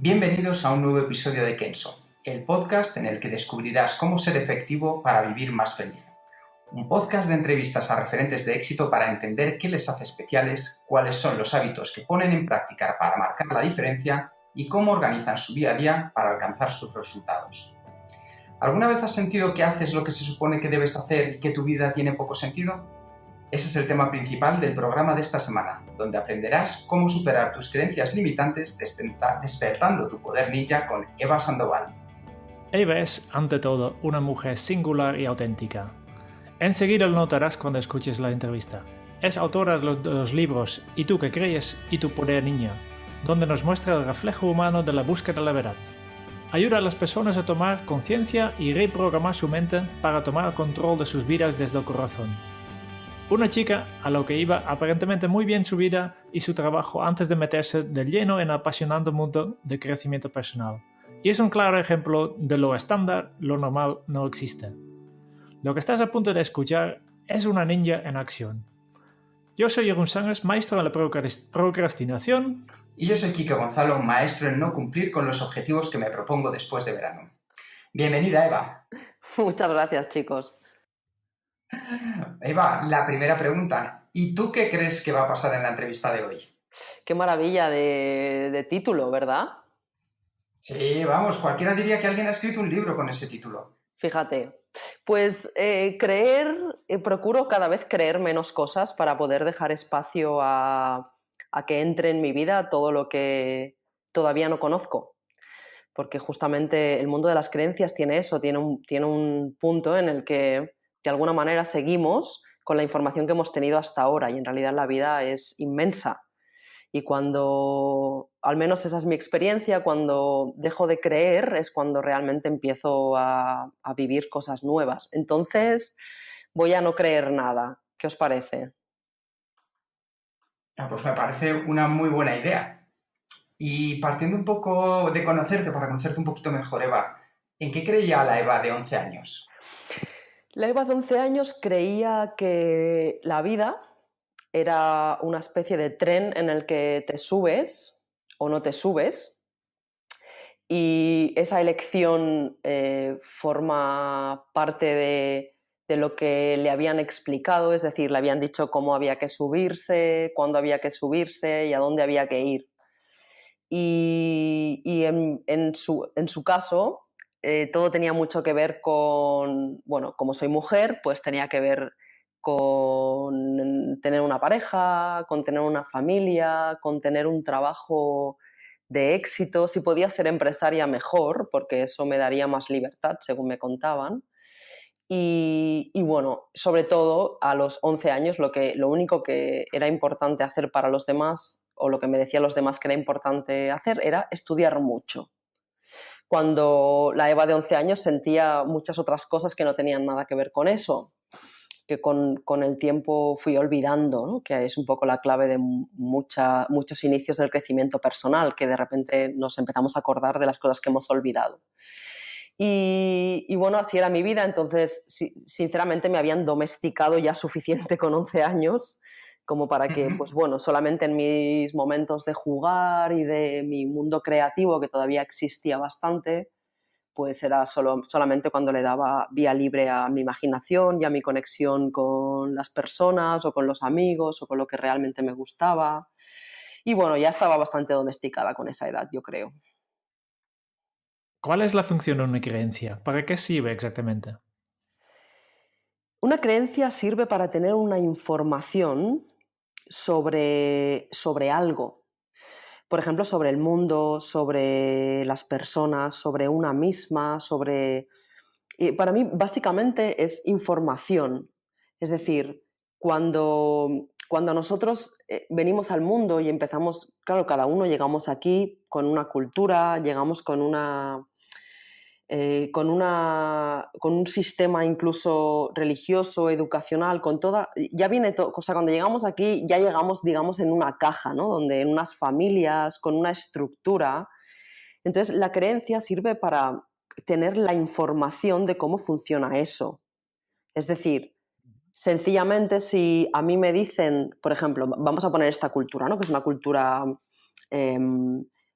Bienvenidos a un nuevo episodio de Kenso, el podcast en el que descubrirás cómo ser efectivo para vivir más feliz. Un podcast de entrevistas a referentes de éxito para entender qué les hace especiales, cuáles son los hábitos que ponen en práctica para marcar la diferencia y cómo organizan su día a día para alcanzar sus resultados. ¿Alguna vez has sentido que haces lo que se supone que debes hacer y que tu vida tiene poco sentido? Ese es el tema principal del programa de esta semana, donde aprenderás cómo superar tus creencias limitantes despertando tu poder ninja con Eva Sandoval. Eva es, ante todo, una mujer singular y auténtica. Enseguida lo notarás cuando escuches la entrevista. Es autora de los libros ¿Y tú qué crees? Y tu poder ninja, donde nos muestra el reflejo humano de la búsqueda de la verdad. Ayuda a las personas a tomar conciencia y reprogramar su mente para tomar el control de sus vidas desde el corazón. Una chica a lo que iba aparentemente muy bien su vida y su trabajo antes de meterse de lleno en el apasionante mundo de crecimiento personal. Y es un claro ejemplo de lo estándar, lo normal no existe. Lo que estás a punto de escuchar es una ninja en acción. Yo soy Jeroen Sangers, maestro en la procrastinación. Y yo soy Kike Gonzalo, maestro en no cumplir con los objetivos que me propongo después de verano. Bienvenida, Eva. Muchas gracias, chicos. Eva, la primera pregunta. ¿Y tú qué crees que va a pasar en la entrevista de hoy? Qué maravilla de título, ¿verdad? Sí, vamos, cualquiera diría que alguien ha escrito un libro con ese título. Fíjate, pues procuro cada vez creer menos cosas para poder dejar espacio a que entre en mi vida todo lo que todavía no conozco. Porque justamente el mundo de las creencias tiene eso, tiene un punto en el que de alguna manera seguimos con la información que hemos tenido hasta ahora y en realidad la vida es inmensa. Y cuando, al menos esa es mi experiencia, cuando dejo de creer es cuando realmente empiezo a vivir cosas nuevas. Entonces voy a no creer nada. ¿Qué os parece? Pues me parece una muy buena idea. Y partiendo un poco de conocerte, para conocerte un poquito mejor, Eva, ¿en qué creía la Eva de 11 años? La Eva de 11 años creía que la vida era una especie de tren en el que te subes o no te subes y esa elección forma parte de lo que le habían explicado, es decir, le habían dicho cómo había que subirse, cuándo había que subirse y a dónde había que ir. Y en su caso, todo tenía mucho que ver con, bueno, como soy mujer, pues tenía que ver con tener una pareja, con tener una familia, con tener un trabajo de éxito. Si podía ser empresaria, mejor, porque eso me daría más libertad, según me contaban. Y bueno, sobre todo a los 11 años, lo único que era importante hacer para los demás, o lo que me decían los demás que era importante hacer, era estudiar mucho. Cuando la Eva de 11 años sentía muchas otras cosas que no tenían nada que ver con eso, que con el tiempo fui olvidando, ¿no? Que es un poco la clave de muchos inicios del crecimiento personal, que de repente nos empezamos a acordar de las cosas que hemos olvidado. Y bueno, así era mi vida, entonces sinceramente me habían domesticado ya suficiente con 11 años como para que, pues bueno, solamente en mis momentos de jugar y de mi mundo creativo, que todavía existía bastante, pues era solamente cuando le daba vía libre a mi imaginación y a mi conexión con las personas o con los amigos o con lo que realmente me gustaba. Y bueno, ya estaba bastante domesticada con esa edad, yo creo. ¿Cuál es la función de una creencia? ¿Para qué sirve exactamente? Una creencia sirve para tener una información sobre algo. Por ejemplo, sobre el mundo, sobre las personas, sobre una misma, sobre... Y para mí, básicamente, es información. Es decir, cuando nosotros venimos al mundo y empezamos, claro, cada uno llegamos aquí con una cultura, llegamos con un sistema incluso religioso, educacional, con toda, ya viene todo, o sea, cuando llegamos aquí ya llegamos, digamos, en una caja, ¿no? Donde en unas familias, con una estructura. Entonces, la creencia sirve para tener la información de cómo funciona eso. Es decir, sencillamente si a mí me dicen, por ejemplo, vamos a poner esta cultura, ¿no? Que es una cultura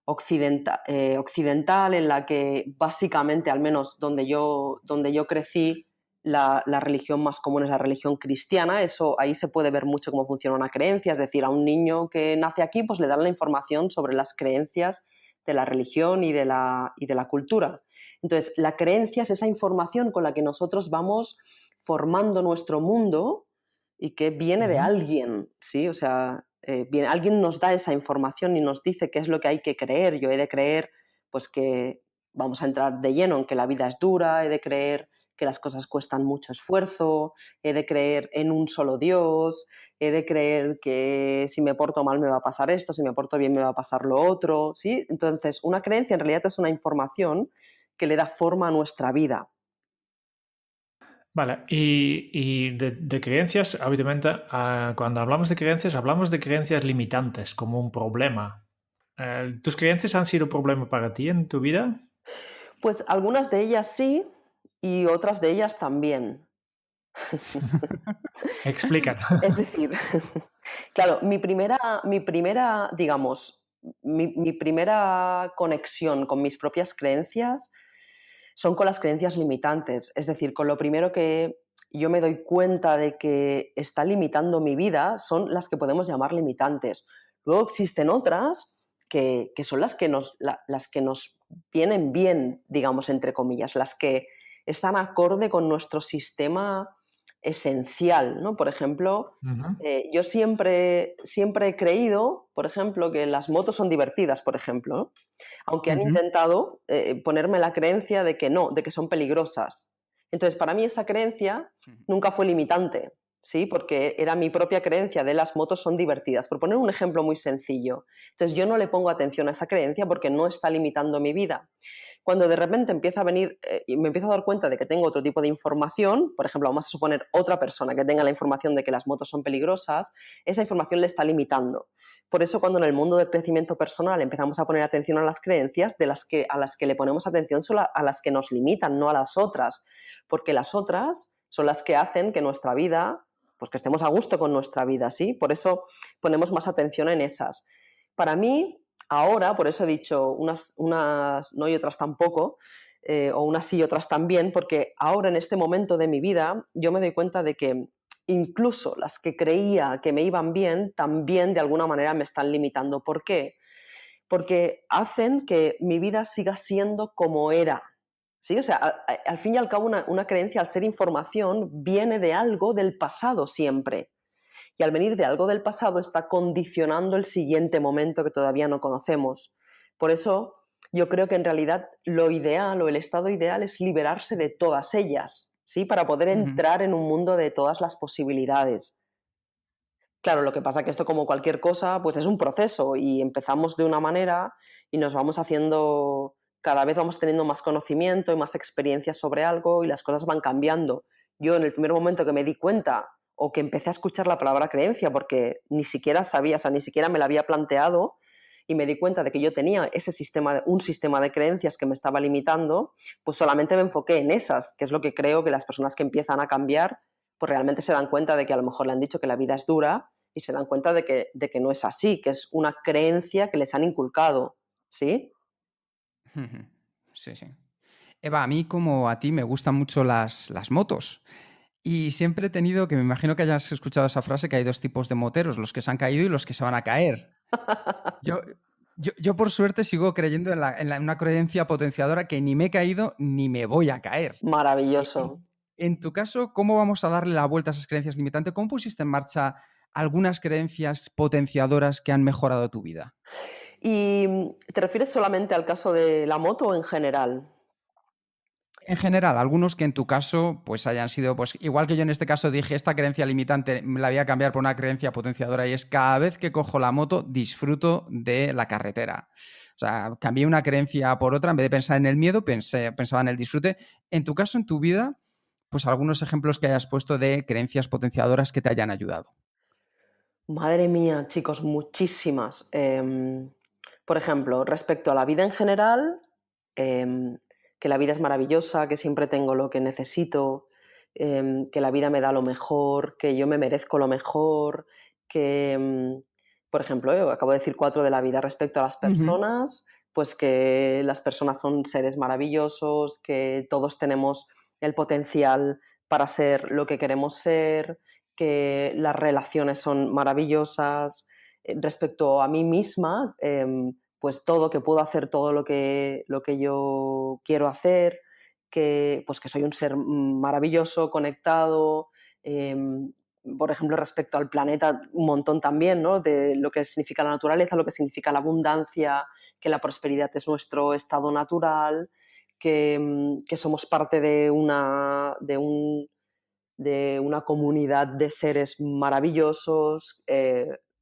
occidental, en la que básicamente, al menos donde yo crecí, la religión más común es la religión cristiana. Eso, ahí se puede ver mucho cómo funciona una creencia, es decir, a un niño que nace aquí pues le dan la información sobre las creencias de la religión y de la cultura. Entonces, la creencia es esa información con la que nosotros vamos formando nuestro mundo y que viene de alguien, ¿sí? O sea, alguien nos da esa información y nos dice qué es lo que hay que creer. Yo he de creer, pues, que vamos a entrar de lleno en que la vida es dura, he de creer que las cosas cuestan mucho esfuerzo, he de creer en un solo Dios, he de creer que si me porto mal me va a pasar esto, si me porto bien me va a pasar lo otro, ¿sí? Entonces, una creencia en realidad es una información que le da forma a nuestra vida. Vale, y de creencias, habitualmente, cuando hablamos de creencias limitantes, como un problema. ¿Tus creencias han sido un problema para ti en tu vida? Pues algunas de ellas sí y otras de ellas también. Explica. Es decir, claro, digamos, mi primera conexión con mis propias creencias son con las creencias limitantes. Es decir, con lo primero que yo me doy cuenta de que está limitando mi vida son las que podemos llamar limitantes. Luego existen otras que son las que nos vienen bien, digamos, entre comillas, las que están acorde con nuestro sistema esencial, ¿no? Por ejemplo, Ujú, yo siempre he creído, por ejemplo, que las motos son divertidas, por ejemplo, ¿no? Aunque han ujú, intentado ponerme la creencia de que no, de que son peligrosas. Entonces, para mí esa creencia nunca fue limitante, ¿sí? Porque era mi propia creencia de las motos son divertidas. Por poner un ejemplo muy sencillo. Entonces, yo no le pongo atención a esa creencia porque no está limitando mi vida. Cuando de repente empieza a venir y me empiezo a dar cuenta de que tengo otro tipo de información, por ejemplo, vamos a suponer otra persona que tenga la información de que las motos son peligrosas, esa información le está limitando. Por eso cuando en el mundo del crecimiento personal empezamos a poner atención a las creencias, a las que le ponemos atención son a las que nos limitan, no a las otras, porque las otras son las que hacen que nuestra vida, pues que estemos a gusto con nuestra vida, ¿sí? Por eso ponemos más atención en esas. Para mí, ahora, por eso he dicho unas no y otras tampoco, o unas sí y otras también, porque ahora en este momento de mi vida yo me doy cuenta de que incluso las que creía que me iban bien, también de alguna manera me están limitando. ¿Por qué? Porque hacen que mi vida siga siendo como era. ¿Sí? O sea, al fin y al cabo, una creencia, al ser información, viene de algo del pasado siempre. Y al venir de algo del pasado está condicionando el siguiente momento que todavía no conocemos. Por eso yo creo que en realidad lo ideal o el estado ideal es liberarse de todas ellas, ¿sí? Para poder Ujú. entrar en un mundo de todas las posibilidades. Claro, lo que pasa es que esto, como cualquier cosa, pues es un proceso y empezamos de una manera y nos vamos haciendo, cada vez vamos teniendo más conocimiento y más experiencia sobre algo y las cosas van cambiando. Yo en el primer momento que me di cuenta o que empecé a escuchar la palabra creencia, porque ni siquiera sabía, o sea, ni siquiera me la había planteado, y me di cuenta de que yo tenía un sistema de creencias que me estaba limitando, pues solamente me enfoqué en esas, que es lo que creo que las personas que empiezan a cambiar, pues realmente se dan cuenta de que a lo mejor le han dicho que la vida es dura y se dan cuenta de que no es así, que es una creencia que les han inculcado, ¿sí? Ujú. Sí, sí. Eva, a mí como a ti me gustan mucho las motos. Y siempre he tenido, que me imagino que hayas escuchado esa frase, que hay dos tipos de moteros, los que se han caído y los que se van a caer. Yo, yo por suerte sigo creyendo en una creencia potenciadora que ni me he caído ni me voy a caer. Maravilloso. En tu caso, ¿cómo vamos a darle la vuelta a esas creencias limitantes? ¿Cómo pusiste en marcha algunas creencias potenciadoras que han mejorado tu vida? ¿Y te refieres solamente al caso de la moto o en general? En general, algunos que en tu caso pues hayan sido, pues igual que yo en este caso dije, esta creencia limitante me la voy a cambiar por una creencia potenciadora y es cada vez que cojo la moto disfruto de la carretera. O sea, cambié una creencia por otra, en vez de pensar en el miedo, pensaba en el disfrute. En tu caso, en tu vida, pues algunos ejemplos que hayas puesto de creencias potenciadoras que te hayan ayudado. Madre mía, chicos, muchísimas. Por ejemplo, respecto a la vida en general, em, que la vida es maravillosa, que siempre tengo lo que necesito, que la vida me da lo mejor, que yo me merezco lo mejor, que, Por ejemplo, acabo de decir 4 de la vida. Respecto a las Ujú. personas, pues que las personas son seres maravillosos, que todos tenemos el potencial para ser lo que queremos ser, que las relaciones son maravillosas. Respecto a mí misma, pues todo, que puedo hacer todo lo que yo quiero hacer, que, pues que soy un ser maravilloso, conectado, em, por ejemplo, respecto al planeta, un montón también, ¿no? De lo que significa la naturaleza, lo que significa la abundancia, que la prosperidad es nuestro estado natural, que somos parte de una comunidad de seres maravillosos.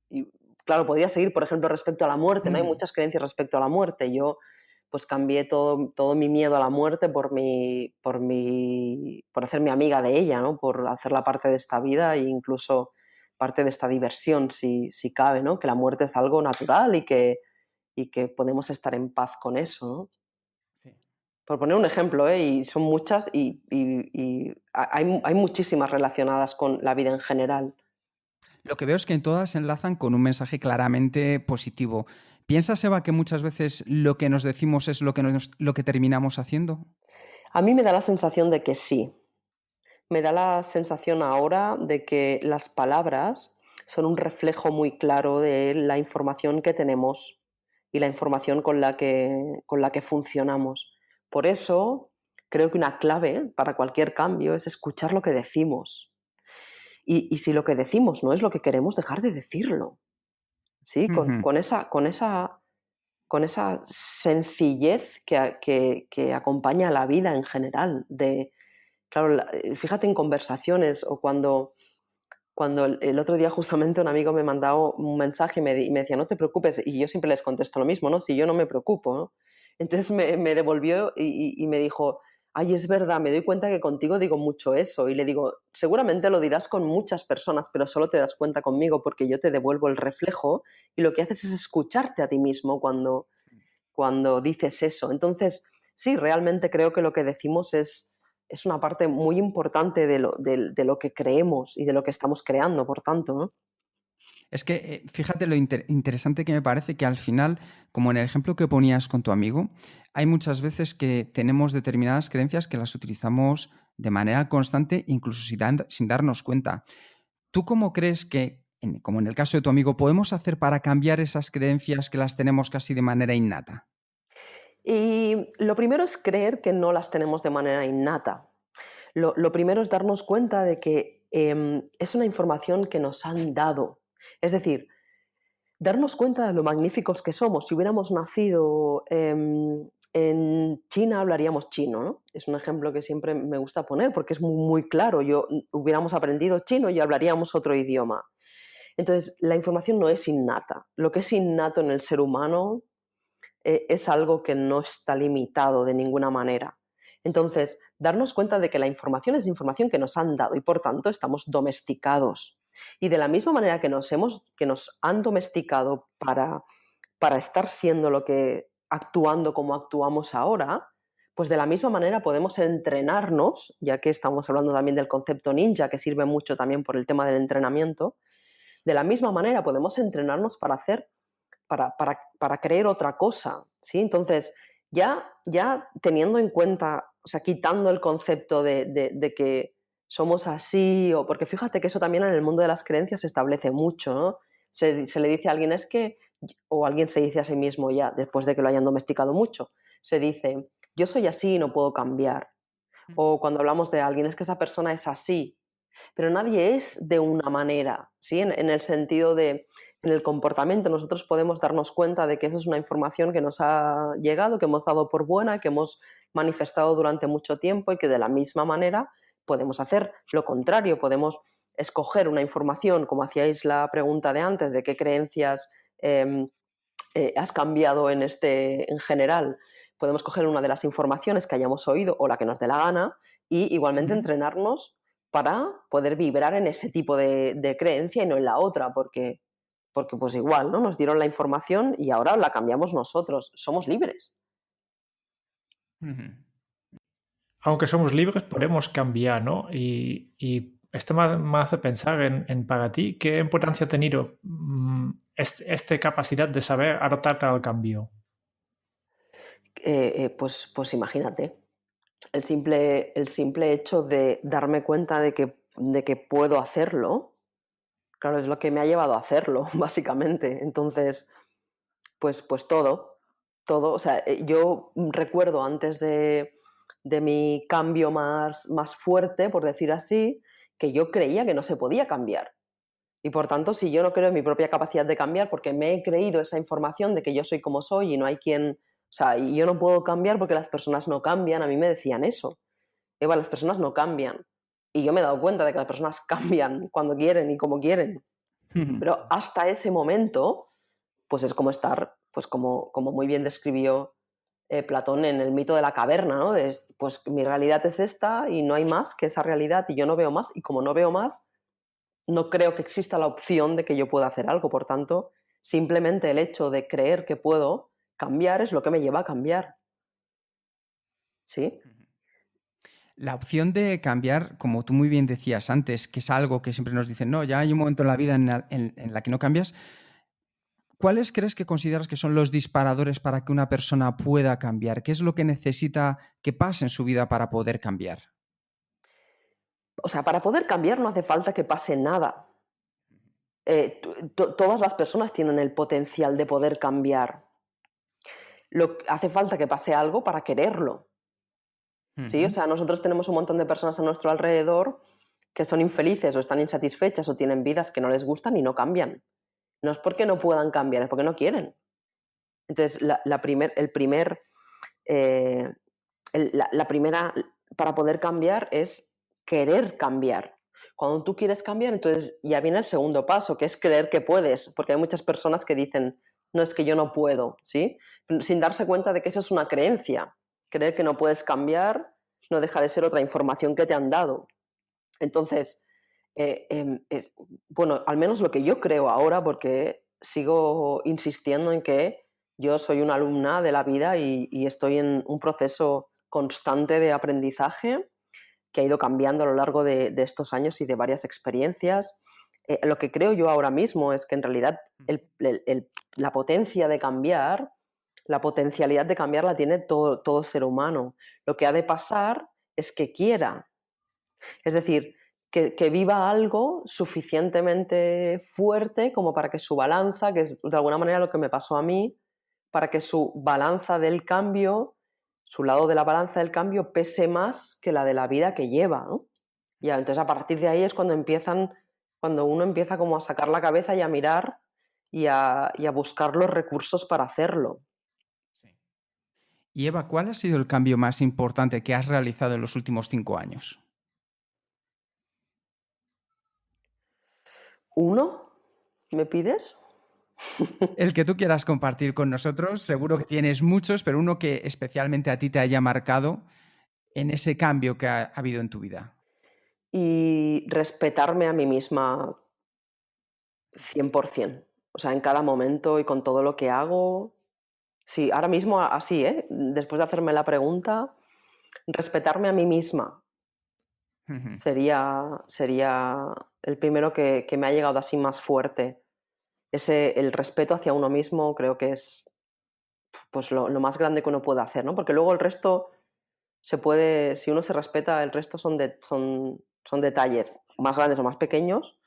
Y claro, podría seguir, por ejemplo, respecto a la muerte, ¿no? Hay Mm. muchas creencias respecto a la muerte. Yo pues cambié todo mi miedo a la muerte por hacerme amiga de ella, ¿no? Por hacerla parte de esta vida e incluso parte de esta diversión, si cabe, ¿no? Que la muerte es algo natural y que podemos estar en paz con eso, ¿no? Sí. Por poner un ejemplo, ¿eh? Y son muchas y hay muchísimas relacionadas con la vida en general. Lo que veo es que todas se enlazan con un mensaje claramente positivo. ¿Piensas, Eva, que muchas veces lo que nos decimos es lo que terminamos haciendo? A mí me da la sensación de que sí. Me da la sensación ahora de que las palabras son un reflejo muy claro de la información que tenemos y la información con la que funcionamos. Por eso, creo que una clave para cualquier cambio es escuchar lo que decimos. Y si lo que decimos no es lo que queremos, dejar de decirlo. ¿Sí? Con, Ujú. con esa, con, esa, con esa sencillez que acompaña a la vida en general. Claro, fíjate en conversaciones o cuando el otro día justamente un amigo me mandaba un mensaje y me decía, no te preocupes, y yo siempre les contesto lo mismo, ¿no? Si yo no me preocupo, ¿no? Entonces me devolvió y me dijo, ay, es verdad, me doy cuenta que contigo digo mucho eso. Y le digo, seguramente lo dirás con muchas personas, pero solo te das cuenta conmigo porque yo te devuelvo el reflejo y lo que haces es escucharte a ti mismo cuando dices eso. Entonces, sí, realmente creo que lo que decimos es una parte muy importante de lo que creemos y de lo que estamos creando, por tanto, ¿no? Es que fíjate lo interesante que me parece que al final, como en el ejemplo que ponías con tu amigo, hay muchas veces que tenemos determinadas creencias que las utilizamos de manera constante, incluso sin darnos cuenta. ¿Tú cómo crees que, como en el caso de tu amigo, podemos hacer para cambiar esas creencias que las tenemos casi de manera innata? Y lo primero es creer que no las tenemos de manera innata. Lo primero es darnos cuenta de que es una información que nos han dado. Es decir, darnos cuenta de lo magníficos que somos. Si hubiéramos nacido en China, hablaríamos chino, ¿no? Es un ejemplo que siempre me gusta poner porque es muy, muy claro. Hubiéramos aprendido chino y hablaríamos otro idioma. Entonces, la información no es innata. Lo que es innato en el ser humano es algo que no está limitado de ninguna manera. Entonces, darnos cuenta de que la información es información que nos han dado y por tanto estamos domesticados. Y de la misma manera que nos han domesticado para estar siendo actuando como actuamos ahora, pues de la misma manera podemos entrenarnos, ya que estamos hablando también del concepto ninja, que sirve mucho también por el tema del entrenamiento, de la misma manera podemos entrenarnos para creer otra cosa, ¿sí? Entonces, ya teniendo en cuenta, o sea, quitando el concepto de que somos así, o porque fíjate que eso también en el mundo de las creencias se establece mucho, ¿no? Se le dice a alguien, es que, o alguien se dice a sí mismo ya, después de que lo hayan domesticado mucho, se dice, yo soy así y no puedo cambiar. O cuando hablamos de alguien, es que esa persona es así, pero nadie es de una manera, ¿sí? En el sentido en el comportamiento, nosotros podemos darnos cuenta de que eso es una información que nos ha llegado, que hemos dado por buena, que hemos manifestado durante mucho tiempo y que de la misma manera podemos hacer lo contrario, podemos escoger una información, como hacíais la pregunta de antes, de qué creencias em, has cambiado en general. Podemos coger una de las informaciones que hayamos oído o la que nos dé la gana y igualmente Ujú. entrenarnos para poder vibrar en ese tipo de creencia y no en la otra, porque pues igual, ¿no? Nos dieron la información y ahora la cambiamos nosotros. Somos libres. Ujú. Aunque somos libres, podemos cambiar, ¿no? Y esto me hace pensar en para ti, ¿qué importancia ha tenido esta capacidad de saber adaptarte al cambio? Pues imagínate, el simple hecho de darme cuenta de que puedo hacerlo, claro, es lo que me ha llevado a hacerlo, básicamente. Entonces, pues todo. O sea, yo recuerdo antes de mi cambio más fuerte, por decir así, que yo creía que no se podía cambiar. Y por tanto, si yo no creo en mi propia capacidad de cambiar, porque me he creído esa información de que yo soy como soy y no hay quien, o sea, y yo no puedo cambiar porque las personas no cambian, a mí me decían eso. Eva, las personas no cambian. Y yo me he dado cuenta de que las personas cambian cuando quieren y como quieren. Pero hasta ese momento, pues es como estar, pues como muy bien describió Platón en el mito de la caverna, ¿no? Pues mi realidad es esta y no hay más que esa realidad y yo no veo más y como no veo más, no creo que exista la opción de que yo pueda hacer algo. Por tanto, simplemente el hecho de creer que puedo cambiar es lo que me lleva a cambiar. ¿Sí? La opción de cambiar, como tú muy bien decías antes, que es algo que siempre nos dicen, no, ya hay un momento en la vida en la que no cambias. ¿Cuáles crees que consideras que son los disparadores para que una persona pueda cambiar? ¿Qué es lo que necesita que pase en su vida para poder cambiar? O sea, para poder cambiar no hace falta que pase nada. Todas las personas tienen el potencial de poder cambiar. Hace falta que pase algo para quererlo. ¿Sí? O sea, nosotros tenemos un montón de personas a nuestro alrededor que son infelices o están insatisfechas o tienen vidas que no les gustan y no cambian. No es porque no puedan cambiar, es porque no quieren. Entonces, la primera para poder cambiar es querer cambiar. Cuando tú quieres cambiar, entonces ya viene el segundo paso, que es creer que puedes, porque hay muchas personas que dicen, no, es que yo no puedo, ¿sí? Sin darse cuenta de que eso es una creencia. Creer que no puedes cambiar no deja de ser otra información que te han dado. Entonces, bueno, al menos lo que yo creo ahora, porque sigo insistiendo en que yo soy una alumna de la vida y estoy en un proceso constante de aprendizaje que ha ido cambiando a lo largo de estos años y de varias experiencias. Lo que creo yo ahora mismo es que en realidad la potencia de cambiar, la potencialidad de cambiar la tiene todo ser humano. Lo que ha de pasar es que quiera. Es decir, que viva algo suficientemente fuerte como para que su balanza, que es de alguna manera lo que me pasó a mí, para que su balanza del cambio, su lado de la balanza del cambio pese más que la de la vida que lleva, ¿no? Ya, entonces a partir de ahí es cuando uno empieza como a sacar la cabeza y a mirar y a buscar los recursos para hacerlo. Sí. Y Eva, ¿cuál ha sido el cambio más importante que has realizado en los últimos 5 años? ¿Uno? ¿Me pides? El que tú quieras compartir con nosotros, seguro que tienes muchos, pero uno que especialmente a ti te haya marcado en ese cambio que ha habido en tu vida. Y respetarme a mí misma 100%. O sea, en cada momento y con todo lo que hago. Sí, ahora mismo así, ¿eh? Después de hacerme la pregunta, respetarme a mí misma sería el primero que me ha llegado así más fuerte. El respeto hacia uno mismo creo que es pues lo más grande que uno puede hacer, ¿no? Porque luego el resto si uno se respeta, el resto son detalles más grandes o más pequeños.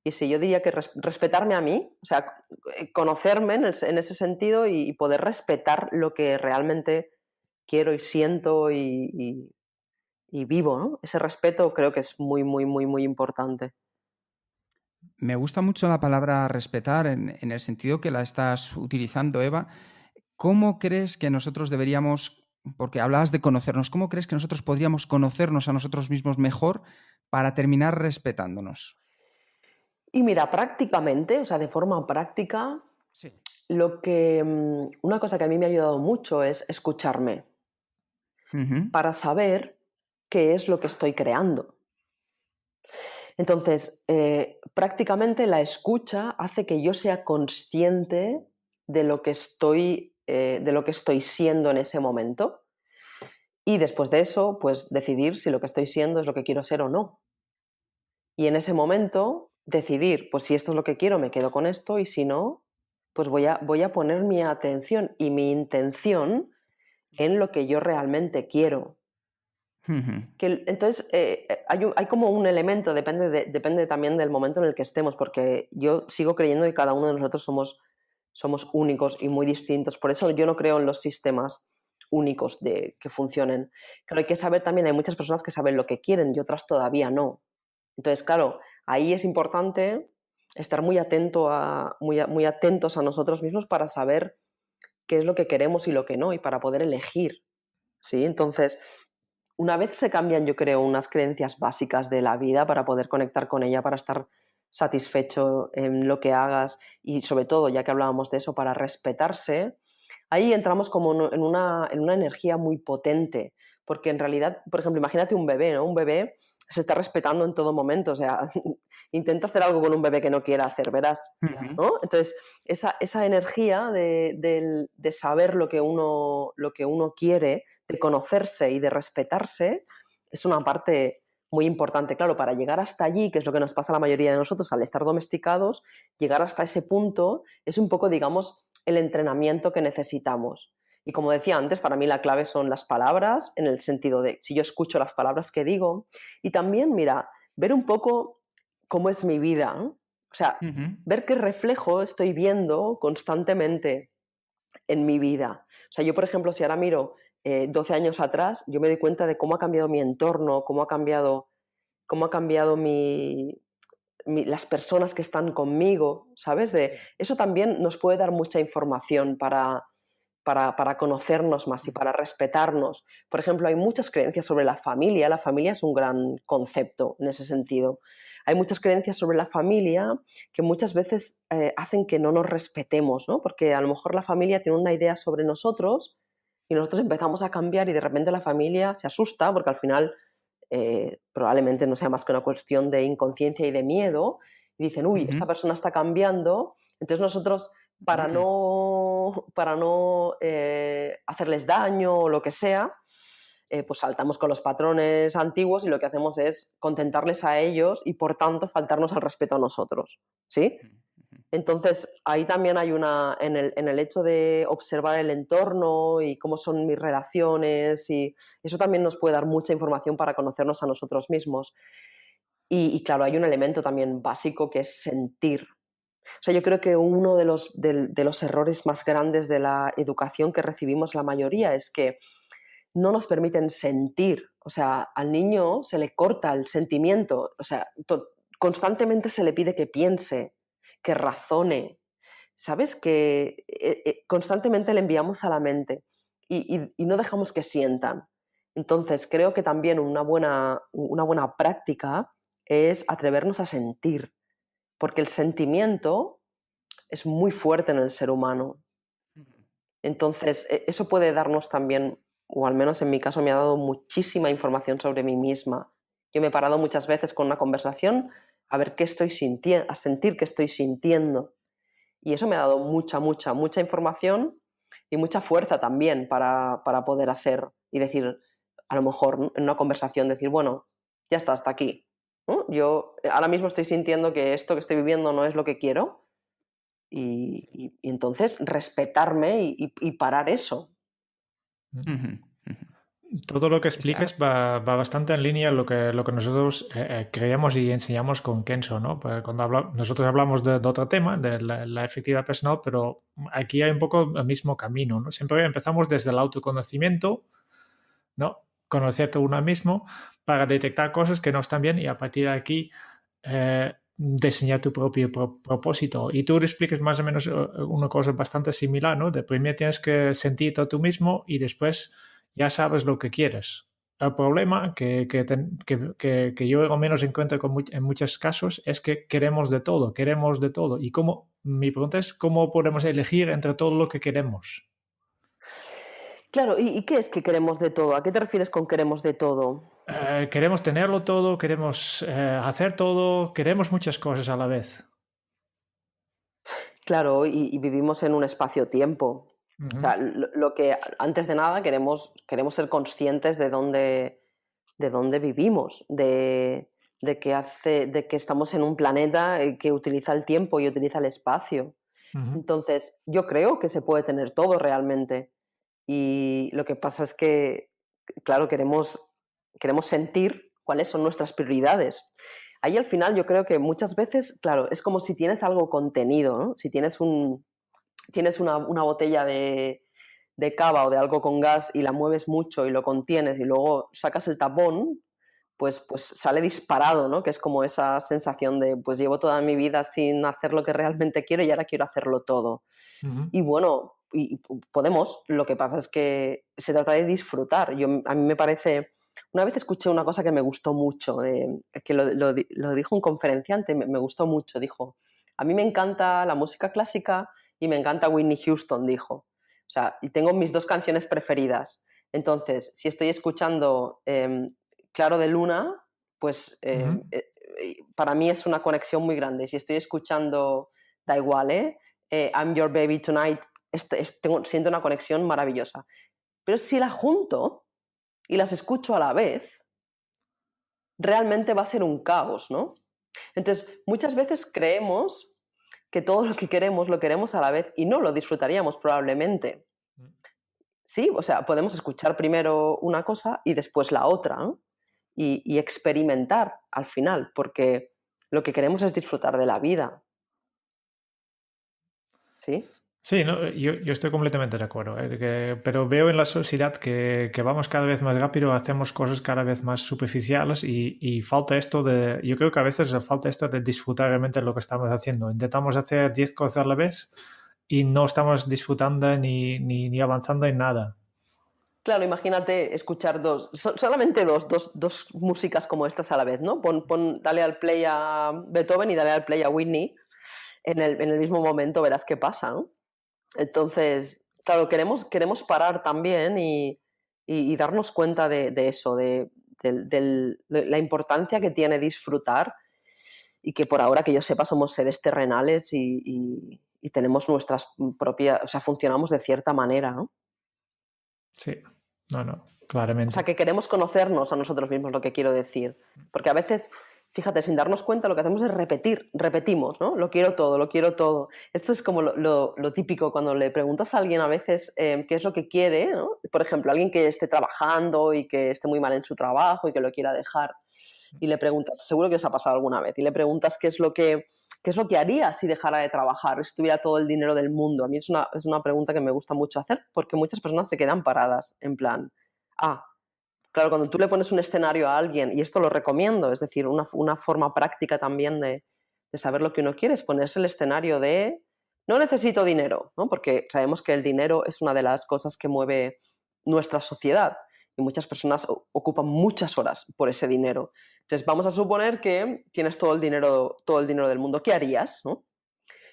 Y sí, yo diría que respetarme a mí, o sea, conocerme en ese sentido y poder respetar lo que realmente quiero y siento y vivo, ¿no? Ese respeto creo que es muy, muy, muy, muy importante. Me gusta mucho la palabra respetar en el sentido que la estás utilizando, Eva. ¿Cómo crees que nosotros deberíamos, porque hablabas de conocernos, cómo crees que nosotros podríamos conocernos a nosotros mismos mejor para terminar respetándonos? Y mira, prácticamente, o sea, de forma práctica, Sí. una cosa que a mí me ha ayudado mucho es escucharme Ujú. para saber qué es lo que estoy creando. Entonces, prácticamente la escucha hace que yo sea consciente de lo que estoy siendo en ese momento y después de eso, pues decidir si lo que estoy siendo es lo que quiero ser o no. Y en ese momento decidir, pues si esto es lo que quiero, me quedo con esto y si no, pues voy a poner mi atención y mi intención en lo que yo realmente quiero. Entonces, hay como un elemento, depende también del momento en el que estemos, porque yo sigo creyendo que cada uno de nosotros somos únicos y muy distintos. Por eso yo no creo en los sistemas únicos que funcionen. Pero hay que saber también, hay muchas personas que saben lo que quieren y otras todavía no. Entonces, claro, ahí es importante estar muy atentos a nosotros mismos para saber qué es lo que queremos y lo que no, y para poder elegir, ¿sí? Entonces, una vez se cambian, yo creo, unas creencias básicas de la vida para poder conectar con ella, para estar satisfecho en lo que hagas y, sobre todo, ya que hablábamos de eso, para respetarse, ahí entramos como en una energía muy potente, porque en realidad, por ejemplo, imagínate un bebé, ¿no? Un bebé se está respetando en todo momento, o sea, intenta hacer algo con un bebé que no quiera hacer, verás, ¿no? Entonces, esa energía de saber lo que uno quiere, de conocerse y de respetarse, es una parte muy importante. Claro, para llegar hasta allí, que es lo que nos pasa a la mayoría de nosotros al estar domesticados, llegar hasta ese punto es un poco, digamos, el entrenamiento que necesitamos. Y como decía antes, para mí la clave son las palabras, en el sentido de si yo escucho las palabras que digo, y también, mira, ver un poco cómo es mi vida, ¿no? O sea, ver qué reflejo estoy viendo constantemente en mi vida. O sea, yo, por ejemplo, si ahora miro 12 años atrás, yo me doy cuenta de cómo ha cambiado mi entorno, cómo ha cambiado las personas que están conmigo, ¿sabes? Eso también nos puede dar mucha información para conocernos más y para respetarnos. Por ejemplo, hay muchas creencias sobre la familia. La familia es un gran concepto en ese sentido. Hay muchas creencias sobre la familia que muchas veces hacen que no nos respetemos, ¿no? Porque a lo mejor la familia tiene una idea sobre nosotros y nosotros empezamos a cambiar y de repente la familia se asusta porque al final probablemente no sea más que una cuestión de inconsciencia y de miedo y dicen, uy, esta persona está cambiando. Entonces nosotros, para no hacerles daño o lo que sea, pues saltamos con los patrones antiguos y lo que hacemos es contentarles a ellos y, por tanto, faltarnos al respeto a nosotros, ¿sí? Entonces, ahí también hay en el hecho de observar el entorno y cómo son mis relaciones, y eso también nos puede dar mucha información para conocernos a nosotros mismos. Y claro, hay un elemento también básico que es sentir. O sea, yo creo que uno de los errores más grandes de la educación que recibimos la mayoría es que no nos permiten sentir. O sea, al niño se le corta el sentimiento. O sea, constantemente se le pide que piense, que razone. ¿Sabes? Que constantemente le enviamos a la mente y no dejamos que sientan. Entonces, creo que también una buena práctica es atrevernos a sentir, porque el sentimiento es muy fuerte en el ser humano. Entonces, eso puede darnos también, o al menos en mi caso me ha dado muchísima información sobre mí misma. Yo me he parado muchas veces con una conversación a ver qué estoy sintiendo, a sentir qué estoy sintiendo. Y eso me ha dado mucha información y mucha fuerza también para poder hacer y decir, a lo mejor en una conversación, decir, bueno, ya está, hasta aquí, ¿no? Yo ahora mismo estoy sintiendo que esto que estoy viviendo no es lo que quiero y entonces respetarme y parar eso. Todo lo que explicas va bastante en línea lo que nosotros creemos y enseñamos con Kenso, ¿no? Porque cuando nosotros hablamos de otro tema, de la efectividad personal, pero aquí hay un poco el mismo camino, ¿no? Siempre empezamos desde el autoconocimiento, ¿no? Conocerte uno mismo para detectar cosas que no están bien y a partir de aquí diseñar tu propio propósito. Y tú explicas más o menos una cosa bastante similar, ¿no? De primero tienes que sentirte tú mismo y después ya sabes lo que quieres. El problema que yo al menos encuentro en muchos casos es que queremos de todo. Y mi pregunta es, ¿cómo podemos elegir entre todo lo que queremos? Claro, ¿y qué es que queremos de todo? ¿A qué te refieres con queremos de todo? Queremos tenerlo todo, queremos hacer todo, queremos muchas cosas a la vez. Claro, y vivimos en un espacio-tiempo. O sea, lo que antes de nada queremos ser conscientes de dónde vivimos, de que estamos en un planeta que utiliza el tiempo y utiliza el espacio. Ujú. Entonces, yo creo que se puede tener todo realmente. Y lo que pasa es que, claro, queremos sentir cuáles son nuestras prioridades. Ahí al final yo creo que muchas veces, claro, es como si tienes algo contenido, ¿no? Si tienes una botella de cava o de algo con gas y la mueves mucho y lo contienes y luego sacas el tapón, pues sale disparado, ¿no? Que es como esa sensación de, pues llevo toda mi vida sin hacer lo que realmente quiero y ahora quiero hacerlo todo. Ujú. Y bueno, podemos, lo que pasa es que se trata de disfrutar. A mí me parece, una vez escuché una cosa que me gustó mucho, que lo dijo un conferenciante, me gustó mucho, dijo, a mí me encanta la música clásica y me encanta Whitney Houston, dijo. O sea, y tengo mis dos canciones preferidas. Entonces, si estoy escuchando Claro de Luna, pues Ujú. para mí es una conexión muy grande. Si estoy escuchando, da igual, I'm Your Baby Tonight, siento una conexión maravillosa. Pero si la junto y las escucho a la vez, realmente va a ser un caos, ¿no? Entonces, muchas veces creemos que todo lo que queremos lo queremos a la vez y no lo disfrutaríamos probablemente. Sí, o sea, podemos escuchar primero una cosa y después la otra, ¿no? Y experimentar al final, porque lo que queremos es disfrutar de la vida, ¿sí? Sí, no, yo estoy completamente de acuerdo, pero veo en la sociedad que vamos cada vez más rápido, hacemos cosas cada vez más superficiales y falta esto de, yo creo que a veces falta esto de disfrutar realmente lo que estamos haciendo. Intentamos hacer 10 cosas a la vez y no estamos disfrutando ni avanzando en nada. Claro, imagínate escuchar solamente dos músicas como estas a la vez, ¿no? Dale al play a Beethoven y dale al play a Whitney en el mismo momento, verás qué pasa, ¿no? Entonces, claro, queremos parar también y darnos cuenta de eso, de la importancia que tiene disfrutar y que por ahora que yo sepa somos seres terrenales y tenemos nuestras propias, o sea, funcionamos de cierta manera, ¿no? Sí, no, O sea, claramente. que queremos conocernos a nosotros mismos, lo que quiero decir. Porque a veces, fíjate, sin darnos cuenta, lo que hacemos es repetimos, ¿no? Lo quiero todo, lo quiero todo. Esto es como lo típico cuando le preguntas a alguien a veces qué es lo que quiere, ¿no? Por ejemplo, alguien que esté trabajando y que esté muy mal en su trabajo y que lo quiera dejar. Y le preguntas, seguro que os ha pasado alguna vez, y le preguntas qué es lo que haría si dejara de trabajar, si tuviera todo el dinero del mundo. A mí es una pregunta que me gusta mucho hacer porque muchas personas se quedan paradas en plan, ah, claro, cuando tú le pones un escenario a alguien, y esto lo recomiendo, es decir, una forma práctica también de saber lo que uno quiere, es ponerse el escenario de no necesito dinero, ¿no? Porque sabemos que el dinero es una de las cosas que mueve nuestra sociedad y muchas personas ocupan muchas horas por ese dinero. Entonces, vamos a suponer que tienes todo el dinero del mundo. ¿Qué harías, no?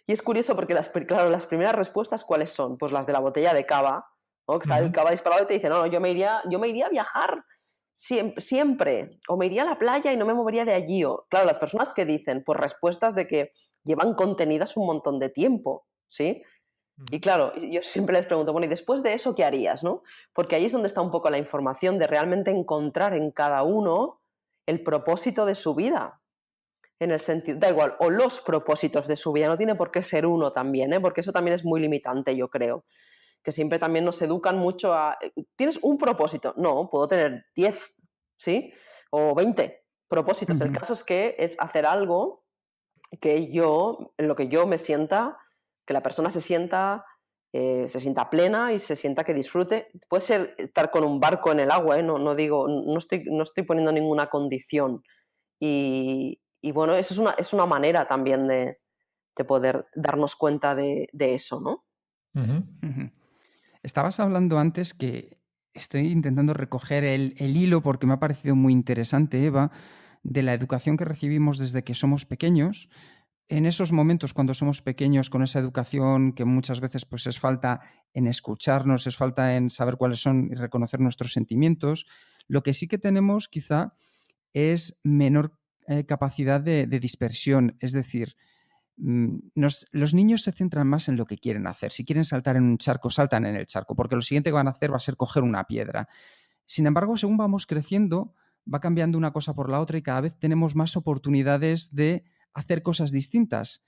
Y es curioso porque, claro, las primeras respuestas, ¿cuáles son? Pues las de la botella de cava, ¿no? Que está el Ujú. cava disparado y te dice, no, no, yo me iría a viajar siempre, o me iría a la playa y no me movería de allí. O, claro, las personas que dicen, pues respuestas de que llevan contenidas un montón de tiempo, ¿sí? Y Ujú. claro, yo siempre les pregunto, bueno, ¿y después de eso qué harías, no? Porque ahí es donde está un poco la información de realmente encontrar en cada uno el propósito de su vida. En el sentido, da igual, o los propósitos de su vida, no tiene por qué ser uno también, ¿eh? Porque eso también es muy limitante, yo creo. Que siempre también nos educan mucho a, ¿tienes un propósito? No, puedo tener 10, ¿sí? O 20 propósitos. El Ujú. caso es que es hacer algo en lo que yo me sienta, que la persona se sienta plena y se sienta que disfrute. Puede ser estar con un barco en el agua, ¿eh? No digo, no estoy poniendo ninguna condición. Y bueno, eso es una manera también de poder darnos cuenta de eso, ¿no? Ujú. Ujú. Estabas hablando antes que estoy intentando recoger el hilo porque me ha parecido muy interesante, Eva, de la educación que recibimos desde que somos pequeños. En esos momentos cuando somos pequeños, con esa educación que muchas veces pues, es falta en escucharnos, es falta en saber cuáles son y reconocer nuestros sentimientos, lo que sí que tenemos quizá es menor capacidad de dispersión. Es decir, los niños se centran más en lo que quieren hacer. Si quieren saltar en un charco, saltan en el charco, porque lo siguiente que van a hacer va a ser coger una piedra. Sin embargo, según vamos creciendo, va cambiando una cosa por la otra y cada vez tenemos más oportunidades de hacer cosas distintas.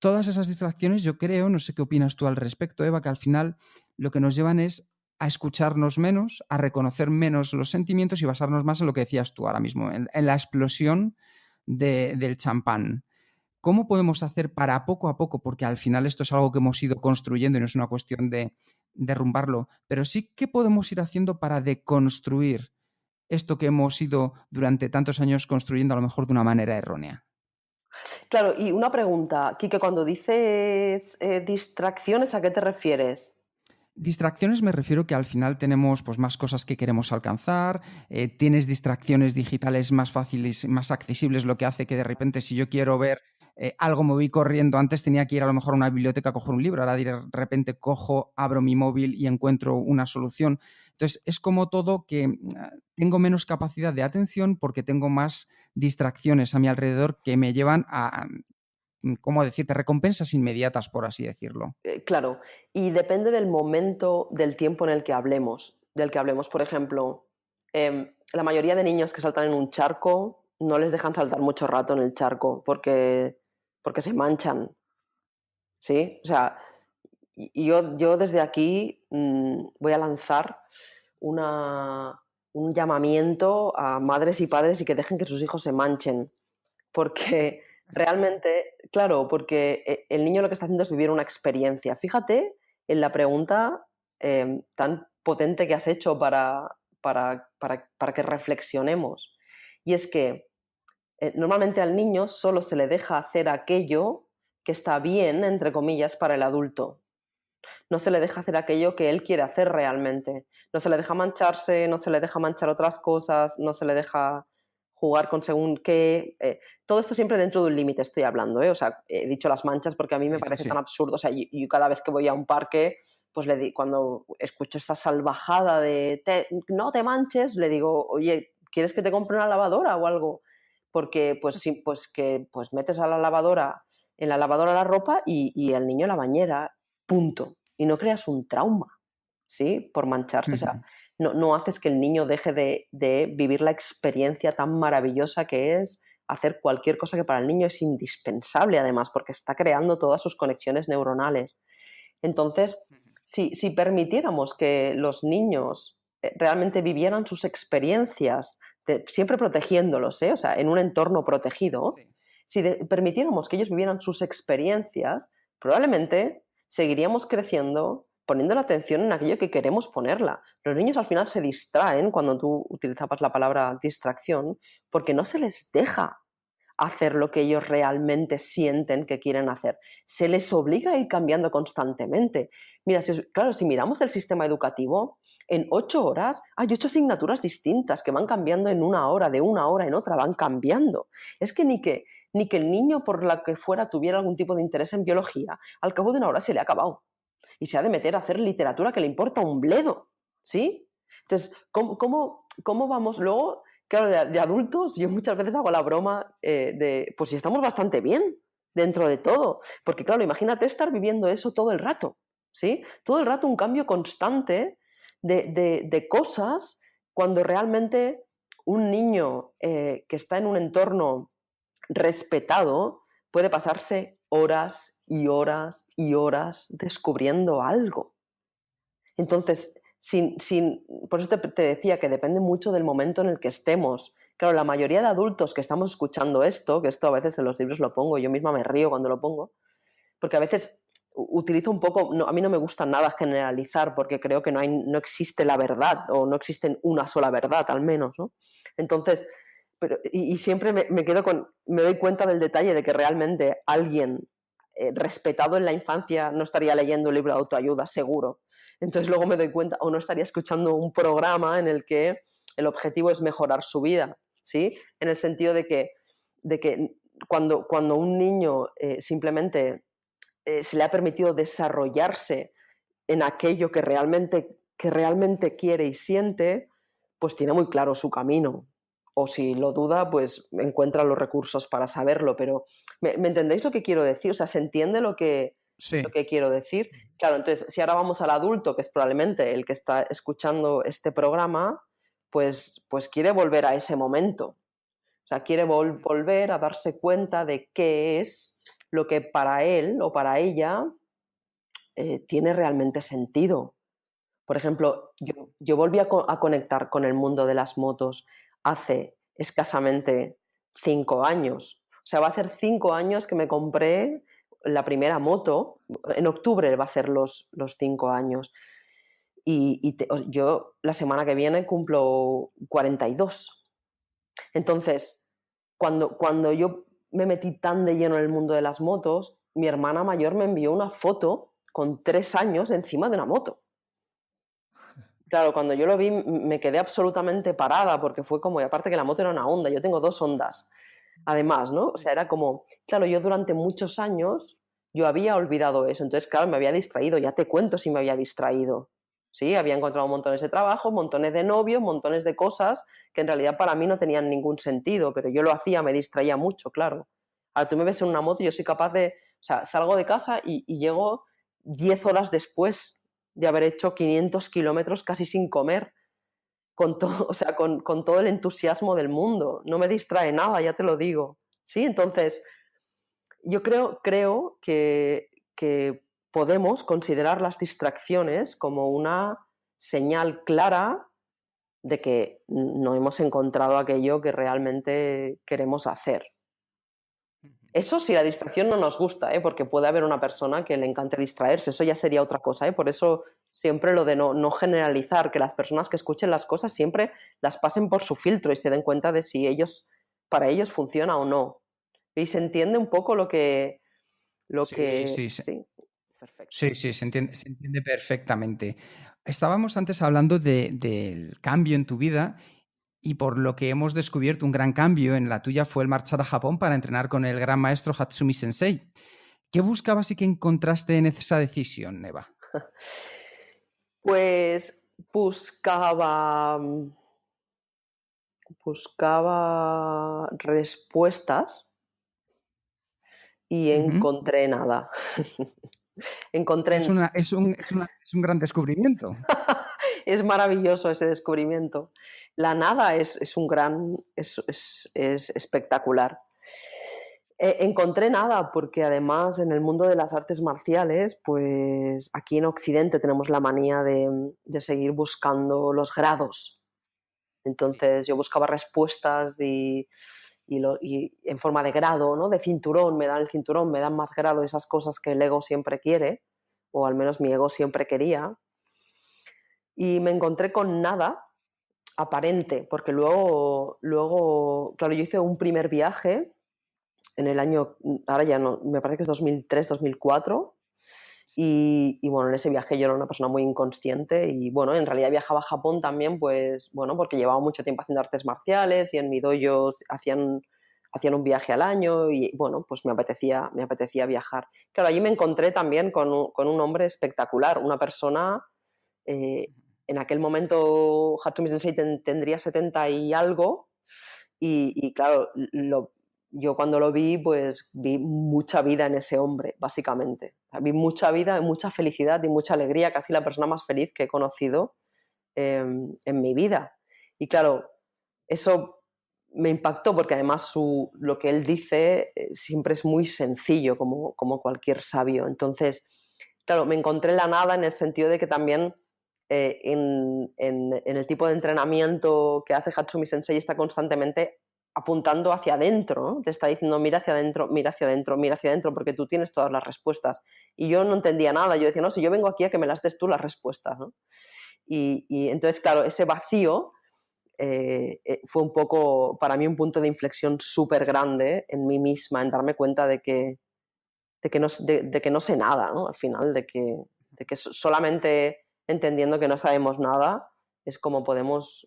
todas esas distracciones, yo creo, no sé qué opinas tú al respecto, Eva, que al final lo que nos llevan es a escucharnos menos, a reconocer menos los sentimientos y basarnos más en lo que decías tú ahora mismo, en la explosión del champán. ¿Cómo podemos hacer para poco a poco, porque al final esto es algo que hemos ido construyendo y no es una cuestión de derrumbarlo, pero sí que podemos ir haciendo para deconstruir esto que hemos ido durante tantos años construyendo a lo mejor de una manera errónea? Claro, y una pregunta, Quique, cuando dices distracciones, ¿a qué te refieres? Distracciones me refiero que al final tenemos pues, más cosas que queremos alcanzar, tienes distracciones digitales más fáciles, más accesibles, lo que hace que de repente si yo quiero ver algo me voy corriendo, antes tenía que ir a lo mejor a una biblioteca a coger un libro, ahora de repente cojo, abro mi móvil y encuentro una solución. Entonces es como todo que tengo menos capacidad de atención porque tengo más distracciones a mi alrededor que me llevan a, ¿cómo decirte?, recompensas inmediatas, por así decirlo. Claro, y depende del momento, del tiempo en el que hablemos, del que hablemos. Por ejemplo, la mayoría de niños que saltan en un charco no les dejan saltar mucho rato en el charco porque se manchan, ¿sí? O sea, y yo desde aquí voy a lanzar un llamamiento a madres y padres y que dejen que sus hijos se manchen, porque realmente, claro, porque el niño lo que está haciendo es vivir una experiencia. Fíjate en la pregunta tan potente que has hecho para que reflexionemos. Y es que normalmente al niño solo se le deja hacer aquello que está bien, entre comillas, para el adulto. No se le deja hacer aquello que él quiere hacer realmente. No se le deja mancharse, no se le deja manchar otras cosas, no se le deja jugar con según qué. Todo esto siempre dentro de un límite estoy hablando, ¿eh? O sea, he dicho las manchas porque a mí me Sí, sí, parece tan sí. absurdo. O sea, yo cada vez que voy a un parque, pues cuando escucho esta salvajada de no te manches, le digo, oye, ¿quieres que te compre una lavadora o algo? Porque pues sí, pues que pues metes a la lavadora, en la lavadora la ropa y el niño en la bañera, punto. Y no creas un trauma, ¿sí? Por mancharse. O sea, no haces que el niño deje de vivir la experiencia tan maravillosa que es hacer cualquier cosa que para el niño es indispensable, además, porque está creando todas sus conexiones neuronales. Entonces, si permitiéramos que los niños realmente vivieran sus experiencias, siempre protegiéndolos, ¿eh? O sea, en un entorno protegido, Sí. si permitiéramos que ellos vivieran sus experiencias, probablemente seguiríamos creciendo poniendo la atención en aquello que queremos ponerla. Los niños al final se distraen cuando tú utilizabas la palabra distracción porque no se les deja hacer lo que ellos realmente sienten que quieren hacer. Se les obliga a ir cambiando constantemente. Mira, claro, si miramos el sistema educativo, en 8 horas hay 8 asignaturas distintas que van cambiando en una hora, de una hora en otra, van cambiando. Es que ni que el niño por la que fuera tuviera algún tipo de interés en biología, al cabo de una hora se le ha acabado. Y se ha de meter a hacer literatura que le importa un bledo, ¿sí? Entonces, ¿cómo vamos luego? Claro, de adultos yo muchas veces hago la broma pues si estamos bastante bien dentro de todo. Porque claro, imagínate estar viviendo eso todo el rato, ¿sí? Todo el rato un cambio constante de cosas cuando realmente un niño que está en un entorno respetado puede pasarse horas y horas y horas descubriendo algo. Entonces, por eso te decía que depende mucho del momento en el que estemos. Claro, la mayoría de adultos que estamos escuchando esto, que esto a veces en los libros lo pongo, yo misma me río cuando lo pongo, porque a veces utilizo un poco, a mí no me gusta nada generalizar porque creo que no existe la verdad o no existe una sola verdad al menos, ¿no? Entonces, y siempre me doy cuenta del detalle de que realmente alguien respetado en la infancia no estaría leyendo un libro de autoayuda, seguro. Entonces luego me doy cuenta, o no estaría escuchando un programa en el que el objetivo es mejorar su vida, ¿sí? En el sentido de que cuando un niño simplemente se le ha permitido desarrollarse en aquello que realmente quiere y siente, pues tiene muy claro su camino. O si lo duda, pues encuentra los recursos para saberlo. Pero ¿me entendéis lo que quiero decir? O sea, ¿se entiende lo Sí. que quiero decir? Claro, entonces, si ahora vamos al adulto, que es probablemente el que está escuchando este programa, pues quiere volver a ese momento. O sea, quiere volver a darse cuenta de qué es lo que para él o para ella tiene realmente sentido. Por ejemplo, yo volví a conectar con el mundo de las motos hace escasamente 5 años. O sea, va a hacer 5 años que me compré la primera moto. En octubre va a hacer los 5 años. Yo la semana que viene cumplo 42. Entonces, cuando yo me metí tan de lleno en el mundo de las motos, mi hermana mayor me envió una foto con 3 años encima de una moto. Claro, cuando yo lo vi me quedé absolutamente parada porque fue como, y aparte que la moto era una Honda, yo tengo 2 Hondas, además, ¿no? O sea, era como, claro, yo durante muchos años yo había olvidado eso, entonces, claro, me había distraído, ya te cuento si me había distraído. Sí, había encontrado montones de trabajo, montones de novios, montones de cosas que en realidad para mí no tenían ningún sentido, pero yo lo hacía, me distraía mucho, claro. Ahora tú me ves en una moto y yo soy capaz de, o sea, salgo de casa y llego 10 horas después de haber hecho 500 kilómetros casi sin comer, con todo, o sea, con todo el entusiasmo del mundo. No me distrae nada, ya te lo digo. ¿Sí? Entonces, yo creo que podemos considerar las distracciones como una señal clara de que no hemos encontrado aquello que realmente queremos hacer. Eso si la distracción no nos gusta, porque puede haber una persona que le encante distraerse, eso ya sería otra cosa. Por eso siempre lo de no generalizar, que las personas que escuchen las cosas siempre las pasen por su filtro y se den cuenta de si para ellos funciona o no. Y se entiende un poco lo que... Sí, sí, Sí, perfecto. sí, sí, se entiende perfectamente. Estábamos antes hablando del cambio en tu vida y por lo que hemos descubierto un gran cambio en la tuya fue el marchar a Japón para entrenar con el gran maestro Hatsumi Sensei. ¿Qué buscabas y qué encontraste en esa decisión, Neva? Pues buscaba respuestas y Ujú. encontré nada. Es, Encontré es un gran descubrimiento. Es maravilloso ese descubrimiento. La nada es espectacular. Encontré nada porque además en el mundo de las artes marciales, pues aquí en Occidente tenemos la manía de seguir buscando los grados. Entonces yo buscaba respuestas y en forma de grado, ¿no? De cinturón, me dan el cinturón, me dan más grado, esas cosas que el ego siempre quiere, o al menos mi ego siempre quería. Y me encontré con nada aparente, porque luego, claro, yo hice un primer viaje en el año, ahora ya no, me parece que es 2003, 2004, y bueno, en ese viaje yo era una persona muy inconsciente y bueno, en realidad viajaba a Japón también, pues bueno, porque llevaba mucho tiempo haciendo artes marciales y en mi dojo hacían un viaje al año y bueno, pues me apetecía viajar. Claro, allí me encontré también con un hombre espectacular, una persona eh, en aquel momento Hatsumi Sensei tendría 70 y algo y claro, yo cuando lo vi, pues vi mucha vida en ese hombre, básicamente. O sea, vi mucha vida, mucha felicidad y mucha alegría, casi la persona más feliz que he conocido en mi vida. Y claro, eso me impactó porque además lo que él dice siempre es muy sencillo, como cualquier sabio. Entonces, claro, me encontré en la nada en el sentido de que también en el tipo de entrenamiento que hace Hatsumi Sensei está constantemente apuntando hacia adentro, ¿no? Te está diciendo mira hacia adentro, mira hacia adentro, mira hacia adentro, porque tú tienes todas las respuestas. Y yo no entendía nada, yo decía, no, si yo vengo aquí a que me las des tú las respuestas, ¿no? Y entonces, claro, ese vacío fue un poco, para mí, un punto de inflexión súper grande en mí misma, en darme cuenta de que no sé nada, ¿no? Al final, de que solamente entendiendo que no sabemos nada es como podemos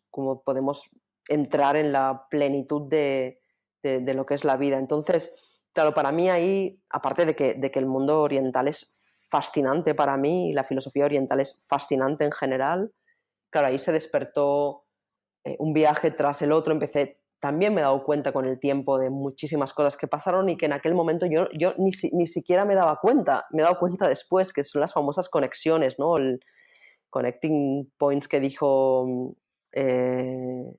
entrar en la plenitud de lo que es la vida. Entonces, claro, para mí ahí, aparte de que el mundo oriental es fascinante para mí y la filosofía oriental es fascinante en general, claro, ahí se despertó un viaje tras el otro, también me he dado cuenta con el tiempo de muchísimas cosas que pasaron y que en aquel momento yo ni siquiera me daba cuenta, me he dado cuenta después, que son las famosas conexiones, ¿no? El connecting points que dijo,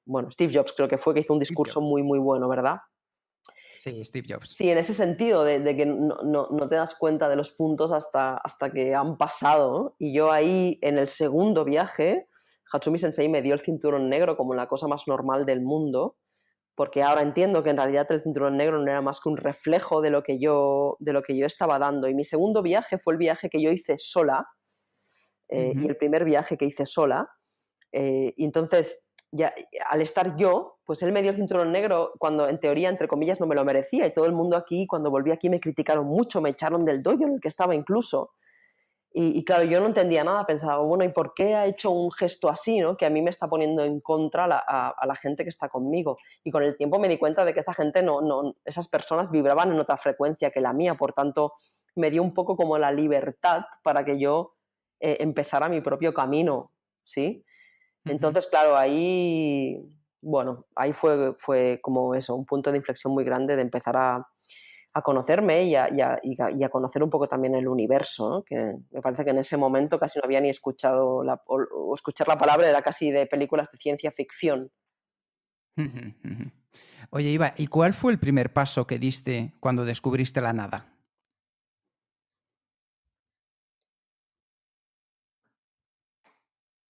bueno, Steve Jobs creo que fue, que hizo un Steve discurso Jobs. muy, muy bueno, ¿verdad? Sí, Steve Jobs. Sí, en ese sentido, de que no te das cuenta de los puntos hasta que han pasado, ¿no? Y yo ahí, en el segundo viaje, Hatsumi Sensei me dio el cinturón negro como la cosa más normal del mundo, porque ahora entiendo que en realidad el cinturón negro no era más que un reflejo de lo que yo estaba dando. Y mi segundo viaje fue el viaje que yo hice sola, y el primer viaje que hice sola. Y entonces, ya, al estar yo, pues él me dio el cinturón negro cuando en teoría, entre comillas, no me lo merecía. Y todo el mundo aquí, cuando volví aquí, me criticaron mucho, me echaron del dojo en el que estaba incluso. Y claro, yo no entendía nada, pensaba, bueno, ¿y por qué ha hecho un gesto así, ¿no? Que a mí me está poniendo en contra a la gente que está conmigo. Y con el tiempo me di cuenta de que esa gente esas personas vibraban en otra frecuencia que la mía, por tanto, me dio un poco como la libertad para que yo empezara mi propio camino, ¿sí? Entonces, claro, ahí, bueno, ahí fue como eso, un punto de inflexión muy grande de empezar a conocerme y a conocer un poco también el universo, ¿no? Que me parece que en ese momento casi no había ni escuchado, o escuchar la palabra era casi de películas de ciencia ficción. Oye, Iva, ¿y cuál fue el primer paso que diste cuando descubriste la nada?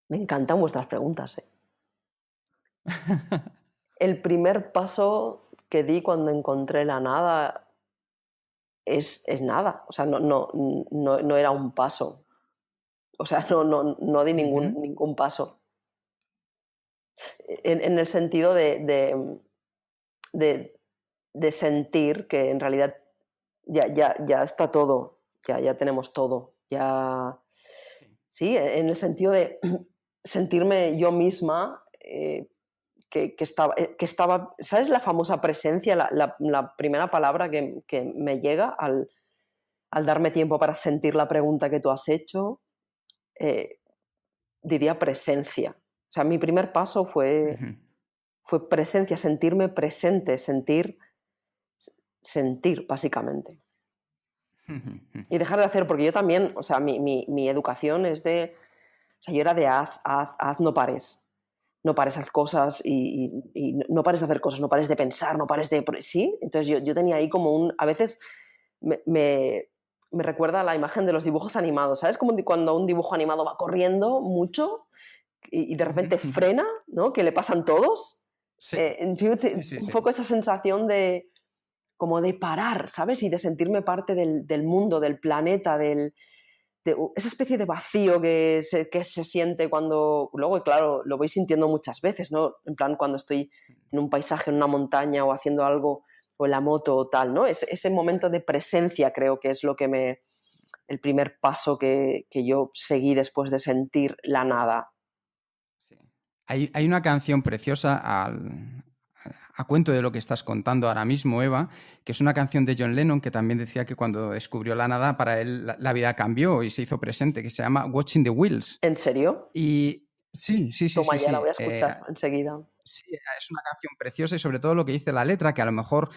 Me encantan vuestras preguntas, ¿eh? El primer paso que di cuando encontré la nada es nada, o sea, no era un paso, o sea, no di Ujú, ningún paso. En el sentido de, de sentir que en realidad ya está todo, ya tenemos todo, ya... sí. Sí, en el sentido de sentirme yo misma que estaba, ¿sabes la famosa presencia, la primera palabra que me llega al darme tiempo para sentir la pregunta que tú has hecho? Eh, Diría presencia. O sea, mi primer paso Ujú, fue presencia, sentirme presente, sentir, básicamente. ujú, Y dejar de hacer, porque yo también, o sea, mi educación es de, o sea, yo era de haz, no pares. No pares, haz cosas y no pares de hacer cosas, no pares de pensar, no pares de... ¿Sí? Entonces yo tenía ahí como un... A veces me recuerda a la imagen de los dibujos animados, ¿sabes? Como cuando un dibujo animado va corriendo mucho y de ujú, repente ujú. frena, ¿no? Que le pasan todos. Sí, sí, sí, Un sí. poco esa sensación de como de parar, ¿sabes? Y de sentirme parte del mundo, del planeta, esa especie de vacío que se siente cuando, luego, claro, lo voy sintiendo muchas veces, ¿no? En plan, cuando estoy en un paisaje, en una montaña o haciendo algo, o en la moto o tal, ¿no? Ese momento de presencia creo que es el primer paso que yo seguí después de sentir la nada. Sí. Hay una canción preciosa a cuento de lo que estás contando ahora mismo, Eva, que es una canción de John Lennon que también decía que cuando descubrió la nada, para él la vida cambió y se hizo presente, que se llama Watching the Wheels. ¿En serio? Y sí, sí, sí, Toma sí, ya, la voy sí. a escuchar enseguida. Sí, es una canción preciosa y sobre todo lo que dice la letra, que a lo mejor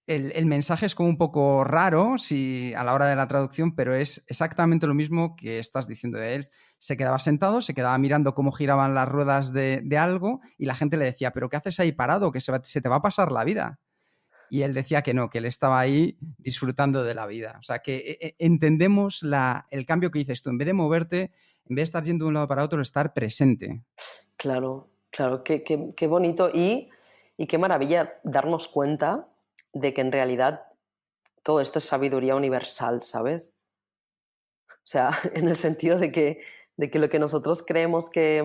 el mensaje es como un poco raro a la hora de la traducción, pero es exactamente lo mismo que estás diciendo de él. Se quedaba sentado, se quedaba mirando cómo giraban las ruedas de algo y la gente le decía, ¿pero qué haces ahí parado? Que se te va a pasar la vida. Y él decía que no, que él estaba ahí disfrutando de la vida. O sea, que entendemos el cambio que dices tú. En vez de moverte, en vez de estar yendo de un lado para otro, estar presente. Claro, claro, qué bonito y qué maravilla darnos cuenta de que en realidad todo esto es sabiduría universal, ¿sabes? O sea, en el sentido de que lo que nosotros creemos que,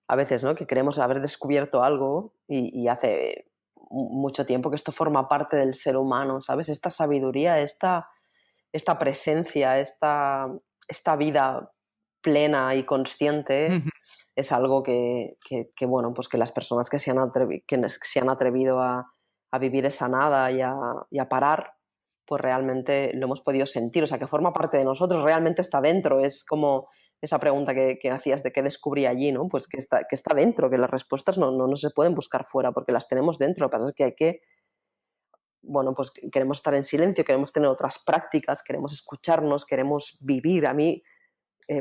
a veces, ¿no? Que creemos haber descubierto algo y hace mucho tiempo que esto forma parte del ser humano, ¿sabes? Esta sabiduría, esta presencia, esta vida plena y consciente es algo bueno, pues que las personas que se han atrevido a vivir esa nada y a parar, pues realmente lo hemos podido sentir, o sea, que forma parte de nosotros, realmente está dentro, es como esa pregunta que hacías de qué descubrí allí, ¿no? Pues que está dentro, que las respuestas no se pueden buscar fuera porque las tenemos dentro, lo que pasa es que hay que, bueno, pues queremos estar en silencio, queremos tener otras prácticas, queremos escucharnos, queremos vivir. A mí,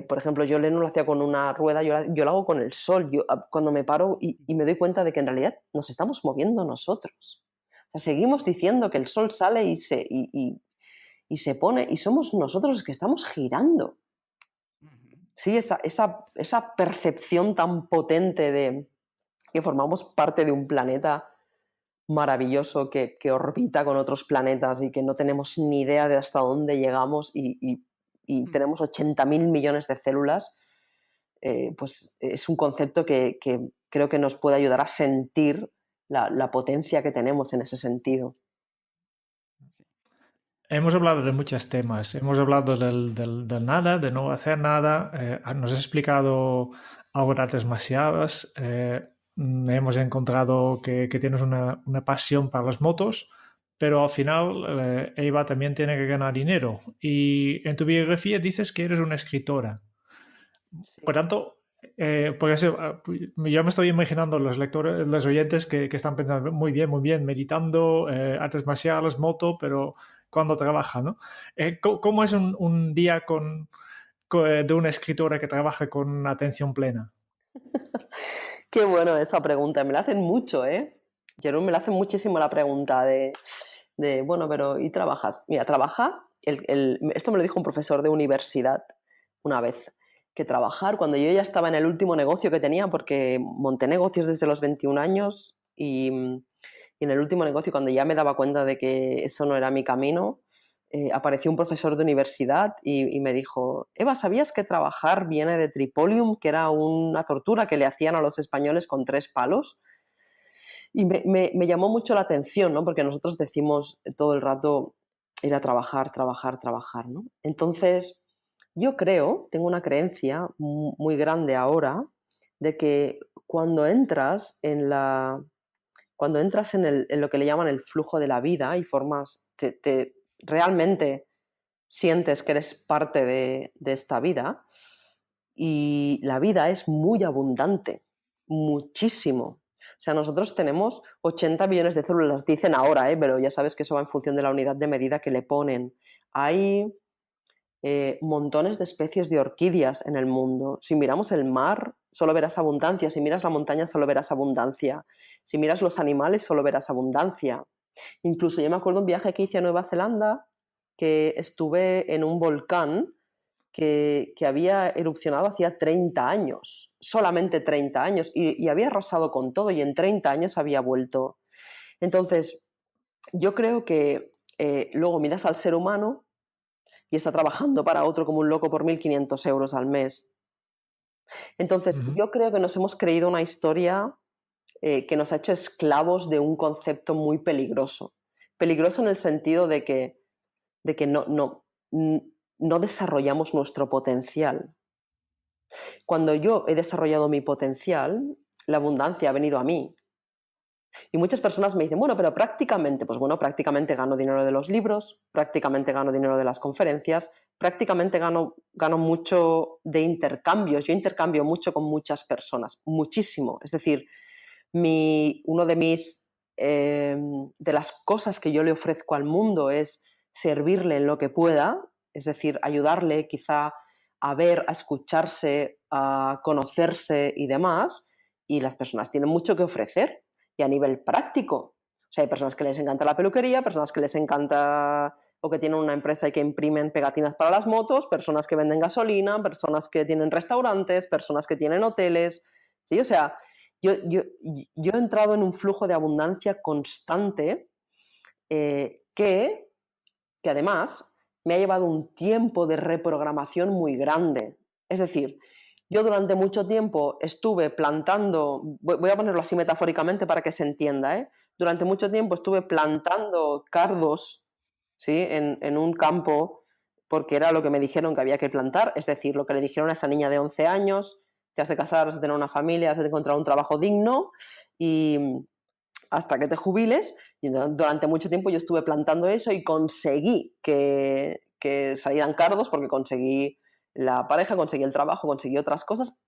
por ejemplo, yo no lo hacía con una rueda, yo lo hago con el sol. Cuando me paro y me doy cuenta de que en realidad nos estamos moviendo nosotros. O sea, seguimos diciendo que el sol sale y se pone, y somos nosotros los que estamos girando. Sí, esa percepción tan potente de que formamos parte de un planeta maravilloso que orbita con otros planetas y que no tenemos ni idea de hasta dónde llegamos y tenemos 80.000 millones de células, pues es un concepto que creo que nos puede ayudar a sentir la potencia que tenemos en ese sentido. Hemos hablado de muchos temas. Hemos hablado del nada, de no hacer nada. Nos has explicado ahora artes marciales. Hemos encontrado que tienes una pasión para las motos, pero al final Eva también tiene que ganar dinero. Y en tu biografía dices que eres una escritora. Sí. Por tanto, por eso, yo me estoy imaginando los lectores, los oyentes que están pensando muy bien, meditando, artes marciales, moto, pero cuando trabaja, ¿no? ¿Cómo es un día de una escritora que trabaja con atención plena? Qué bueno esa pregunta, me la hacen mucho, ¿eh? Jerome, me la hacen muchísimo la pregunta bueno, pero ¿y trabajas? Mira, esto me lo dijo un profesor de universidad una vez, que trabajar, cuando yo ya estaba en el último negocio que tenía, porque monté negocios desde los 21 años y en el último negocio, cuando ya me daba cuenta de que eso no era mi camino, apareció un profesor de universidad y me dijo: Eva, ¿sabías que trabajar viene de tripolium, que era una tortura que le hacían a los españoles con 3 palos? Y me llamó mucho la atención, ¿no? Porque nosotros decimos todo el rato ir a trabajar, trabajar, trabajar, ¿no? Entonces, yo tengo una creencia muy grande ahora de que cuando entras en lo que le llaman el flujo de la vida y realmente sientes que eres parte de esta vida, y la vida es muy abundante, muchísimo. O sea, nosotros tenemos 80 millones de células, dicen ahora, pero ya sabes que eso va en función de la unidad de medida que le ponen. Hay montones de especies de orquídeas en el mundo. Si miramos el mar, solo verás abundancia. Si miras la montaña, solo verás abundancia. Si miras los animales, solo verás abundancia. Incluso yo me acuerdo un viaje que hice a Nueva Zelanda, que estuve en un volcán que había erupcionado hacía 30 años, solamente 30 años, y había arrasado con todo, y en 30 años había vuelto. Entonces, yo creo que luego miras al ser humano y está trabajando para otro como un loco por 1.500 euros al mes. Entonces, yo creo que nos hemos creído una historia que nos ha hecho esclavos de un concepto muy peligroso. Peligroso en el sentido de que no desarrollamos nuestro potencial. Cuando yo he desarrollado mi potencial, la abundancia ha venido a mí. Y muchas personas me dicen, bueno, pero prácticamente, pues bueno, prácticamente gano dinero de los libros, prácticamente gano dinero de las conferencias, prácticamente gano mucho de intercambios. Yo intercambio mucho con muchas personas, muchísimo. Es decir, uno de las cosas que yo le ofrezco al mundo es servirle en lo que pueda, es decir, ayudarle quizá a ver, a escucharse, a conocerse y demás, y las personas tienen mucho que ofrecer, y a nivel práctico. O sea, hay personas que les encanta la peluquería, personas que les encanta o que tienen una empresa y que imprimen pegatinas para las motos, personas que venden gasolina, personas que tienen restaurantes, personas que tienen hoteles, ¿sí? O sea, yo he entrado en un flujo de abundancia constante que además me ha llevado un tiempo de reprogramación muy grande. Es decir, yo durante mucho tiempo estuve plantando, voy a ponerlo así metafóricamente para que se entienda, durante mucho tiempo estuve plantando cardos, ¿sí? en un campo porque era lo que me dijeron que había que plantar, es decir, lo que le dijeron a esa niña de 11 años, te has de casar, has de tener una familia, has de encontrar un trabajo digno y hasta que te jubiles. Y durante mucho tiempo yo estuve plantando eso y conseguí que salieran cardos porque conseguí la pareja, conseguí el trabajo, conseguí otras cosas,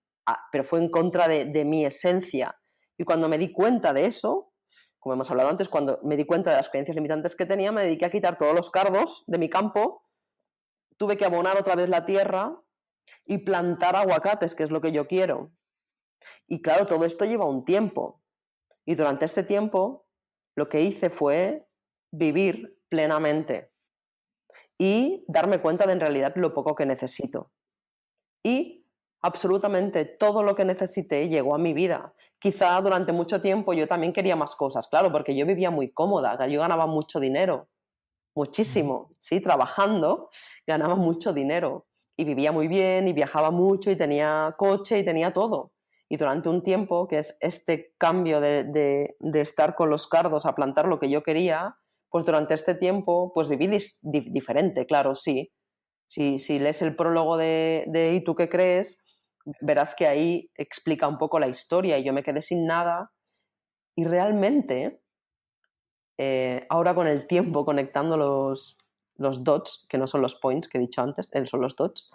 pero fue en contra de mi esencia. Y cuando me di cuenta de eso, como hemos hablado antes, cuando me di cuenta de las creencias limitantes que tenía, me dediqué a quitar todos los cardos de mi campo, tuve que abonar otra vez la tierra y plantar aguacates, que es lo que yo quiero. Y claro, todo esto lleva un tiempo. Y durante este tiempo lo que hice fue vivir plenamente y darme cuenta de en realidad lo poco que necesito. Y absolutamente todo lo que necesité llegó a mi vida. Quizá durante mucho tiempo yo también quería más cosas, claro, porque yo vivía muy cómoda, yo ganaba mucho dinero, Ujú. muchísimo, ¿sí? Trabajando ganaba mucho dinero y vivía muy bien y viajaba mucho y tenía coche y tenía todo. Y durante un tiempo, que es este cambio de estar con los cardos a plantar lo que yo quería, pues durante este tiempo pues viví diferente, claro, sí. Si lees el prólogo de ¿Y tú qué crees? Verás que ahí explica un poco la historia y yo me quedé sin nada y realmente ahora con el tiempo conectando los dots, que no son los points que he dicho antes, son los dots,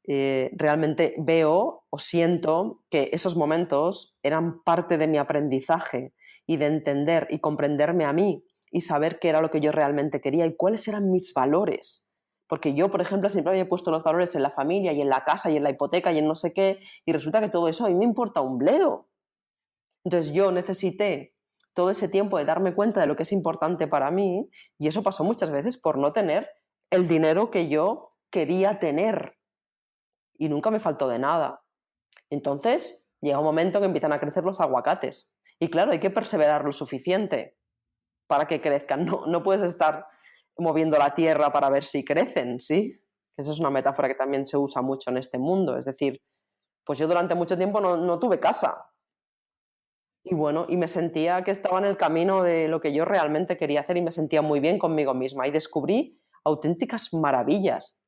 realmente veo o siento que esos momentos eran parte de mi aprendizaje y de entender y comprenderme a mí y saber qué era lo que yo realmente quería y cuáles eran mis valores. Porque yo, por ejemplo, siempre había puesto los valores en la familia y en la casa y en la hipoteca y en no sé qué, y resulta que todo eso a mí me importa un bledo. Entonces yo necesité todo ese tiempo de darme cuenta de lo que es importante para mí y eso pasó muchas veces por no tener el dinero que yo quería tener y nunca me faltó de nada. Entonces llega un momento que empiezan a crecer los aguacates y claro, hay que perseverar lo suficiente para que crezcan. No, no puedes estar moviendo la tierra para ver si crecen, ¿sí? Esa es una metáfora que también se usa mucho en este mundo. Es decir, pues yo durante mucho tiempo no tuve casa, y bueno, y me sentía que estaba en el camino de lo que yo realmente quería hacer y me sentía muy bien conmigo misma y descubrí auténticas maravillas.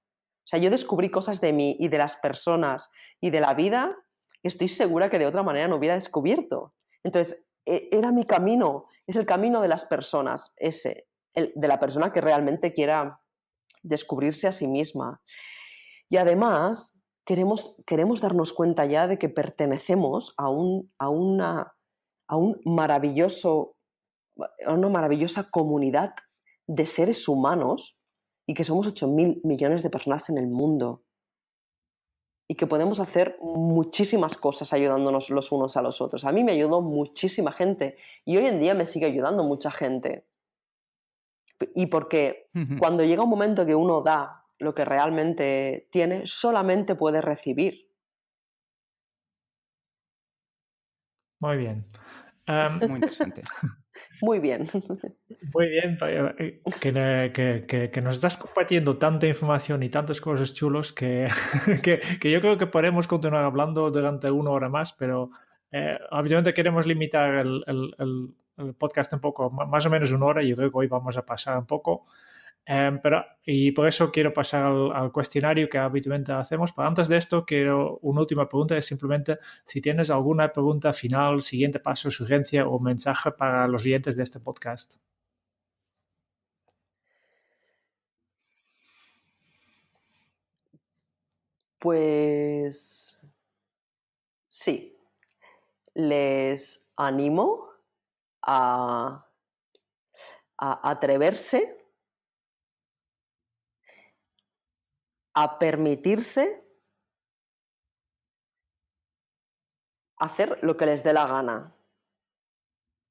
O sea, yo descubrí cosas de mí y de las personas y de la vida que estoy segura que de otra manera no hubiera descubierto. Entonces, era mi camino, es el camino de las personas, ese, el de la persona que realmente quiera descubrirse a sí misma. Y además, queremos darnos cuenta ya de que pertenecemos a un maravilloso, a una maravillosa comunidad de seres humanos y que somos 8.000 millones de personas en el mundo y que podemos hacer muchísimas cosas ayudándonos los unos a los otros. A mí me ayudó muchísima gente y hoy en día me sigue ayudando mucha gente. Y porque Ujú. cuando llega un momento que uno da lo que realmente tiene, solamente puede recibir. Muy bien. Muy interesante. Muy bien. Muy bien, que nos estás compartiendo tanta información y tantas cosas chulos que, que yo creo que podemos continuar hablando durante 1 hora más, pero obviamente queremos limitar el podcast un poco, más o menos 1 hora, y yo creo que hoy vamos a pasar un poco. Y por eso quiero pasar al cuestionario que habitualmente hacemos. Pero antes de esto, quiero una última pregunta, es simplemente si tienes alguna pregunta final, siguiente paso, sugerencia o mensaje para los oyentes de este podcast. Pues sí, les animo a, a atreverse, a permitirse hacer lo que les dé la gana.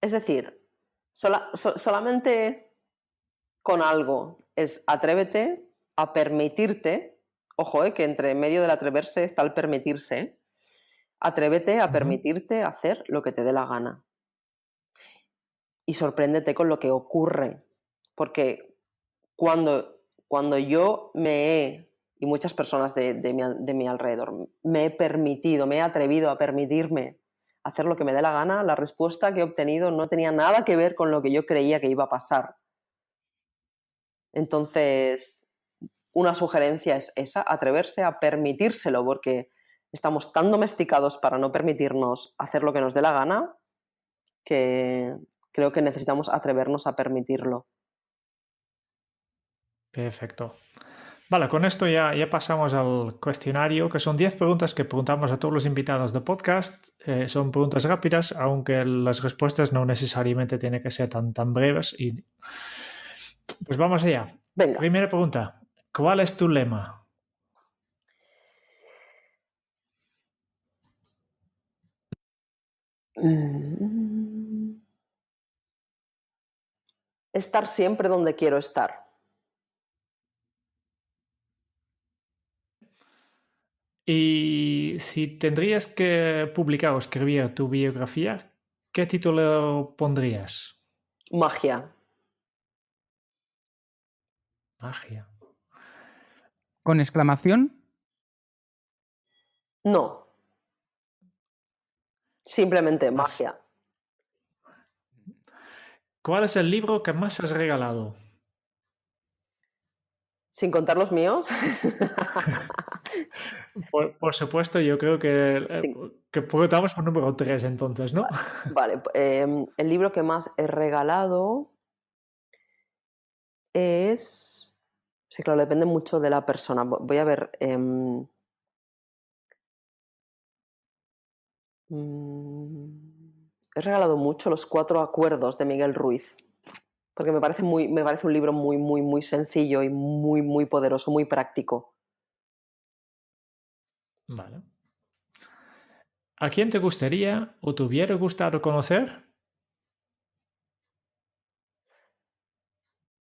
Es decir, solamente con algo es atrévete a permitirte, ojo, que entre medio del atreverse está el permitirse, atrévete a Ujú. permitirte hacer lo que te dé la gana. Y sorpréndete con lo que ocurre. Porque cuando yo y muchas personas de mi alrededor, me he permitido, me he atrevido a permitirme hacer lo que me dé la gana, la respuesta que he obtenido no tenía nada que ver con lo que yo creía que iba a pasar. Entonces, una sugerencia es esa, atreverse a permitírselo, porque estamos tan domesticados para no permitirnos hacer lo que nos dé la gana que creo que necesitamos atrevernos a permitirlo. Perfecto. Vale, con esto ya pasamos al cuestionario, que son 10 preguntas que preguntamos a todos los invitados de podcast. Son preguntas rápidas, aunque las respuestas no necesariamente tienen que ser tan breves. Y pues vamos allá. Venga. Primera pregunta. ¿Cuál es tu lema? Mm, Estar siempre donde quiero estar. Y si tendrías que publicar o escribir tu biografía, ¿qué título pondrías? Magia. Magia. ¿Con exclamación? No. Simplemente Más. magia. ¿Cuál es el libro que más has regalado? Sin contar los míos. Por supuesto, yo creo Sí. que estamos por número 3 entonces, ¿no? Vale, el libro que más he regalado es... Sí, claro, depende mucho de la persona. Voy a ver. He regalado mucho Los Cuatro Acuerdos de Miguel Ruiz, porque me parece un libro muy, muy, muy sencillo y muy, muy poderoso, muy práctico. Vale. ¿A quién te gustaría o te hubiera gustado conocer?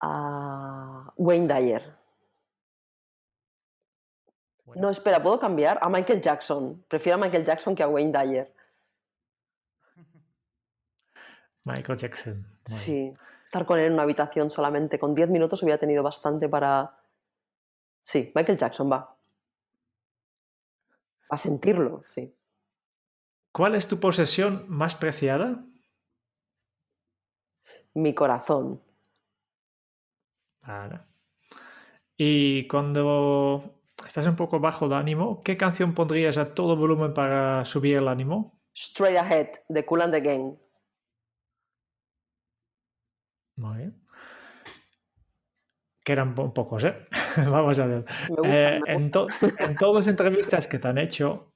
A Wayne Dyer. Bueno, No, espera, ¿puedo cambiar? A Michael Jackson. Prefiero a Michael Jackson que a Wayne Dyer. Michael Jackson. Muy bien. Sí, estar con él en una habitación solamente con 10 minutos hubiera tenido bastante para... Sí, Michael Jackson va. A sentirlo, sí. ¿Cuál es tu posesión más preciada? Mi corazón. Vale. Y cuando estás un poco bajo de ánimo, ¿qué canción pondrías a todo volumen para subir el ánimo? Straight Ahead, de Kool and the Gang. Muy bien. Quedan pocos, ¿eh? Vamos a ver. Me gusta, me En gusta. todas las entrevistas que te han hecho,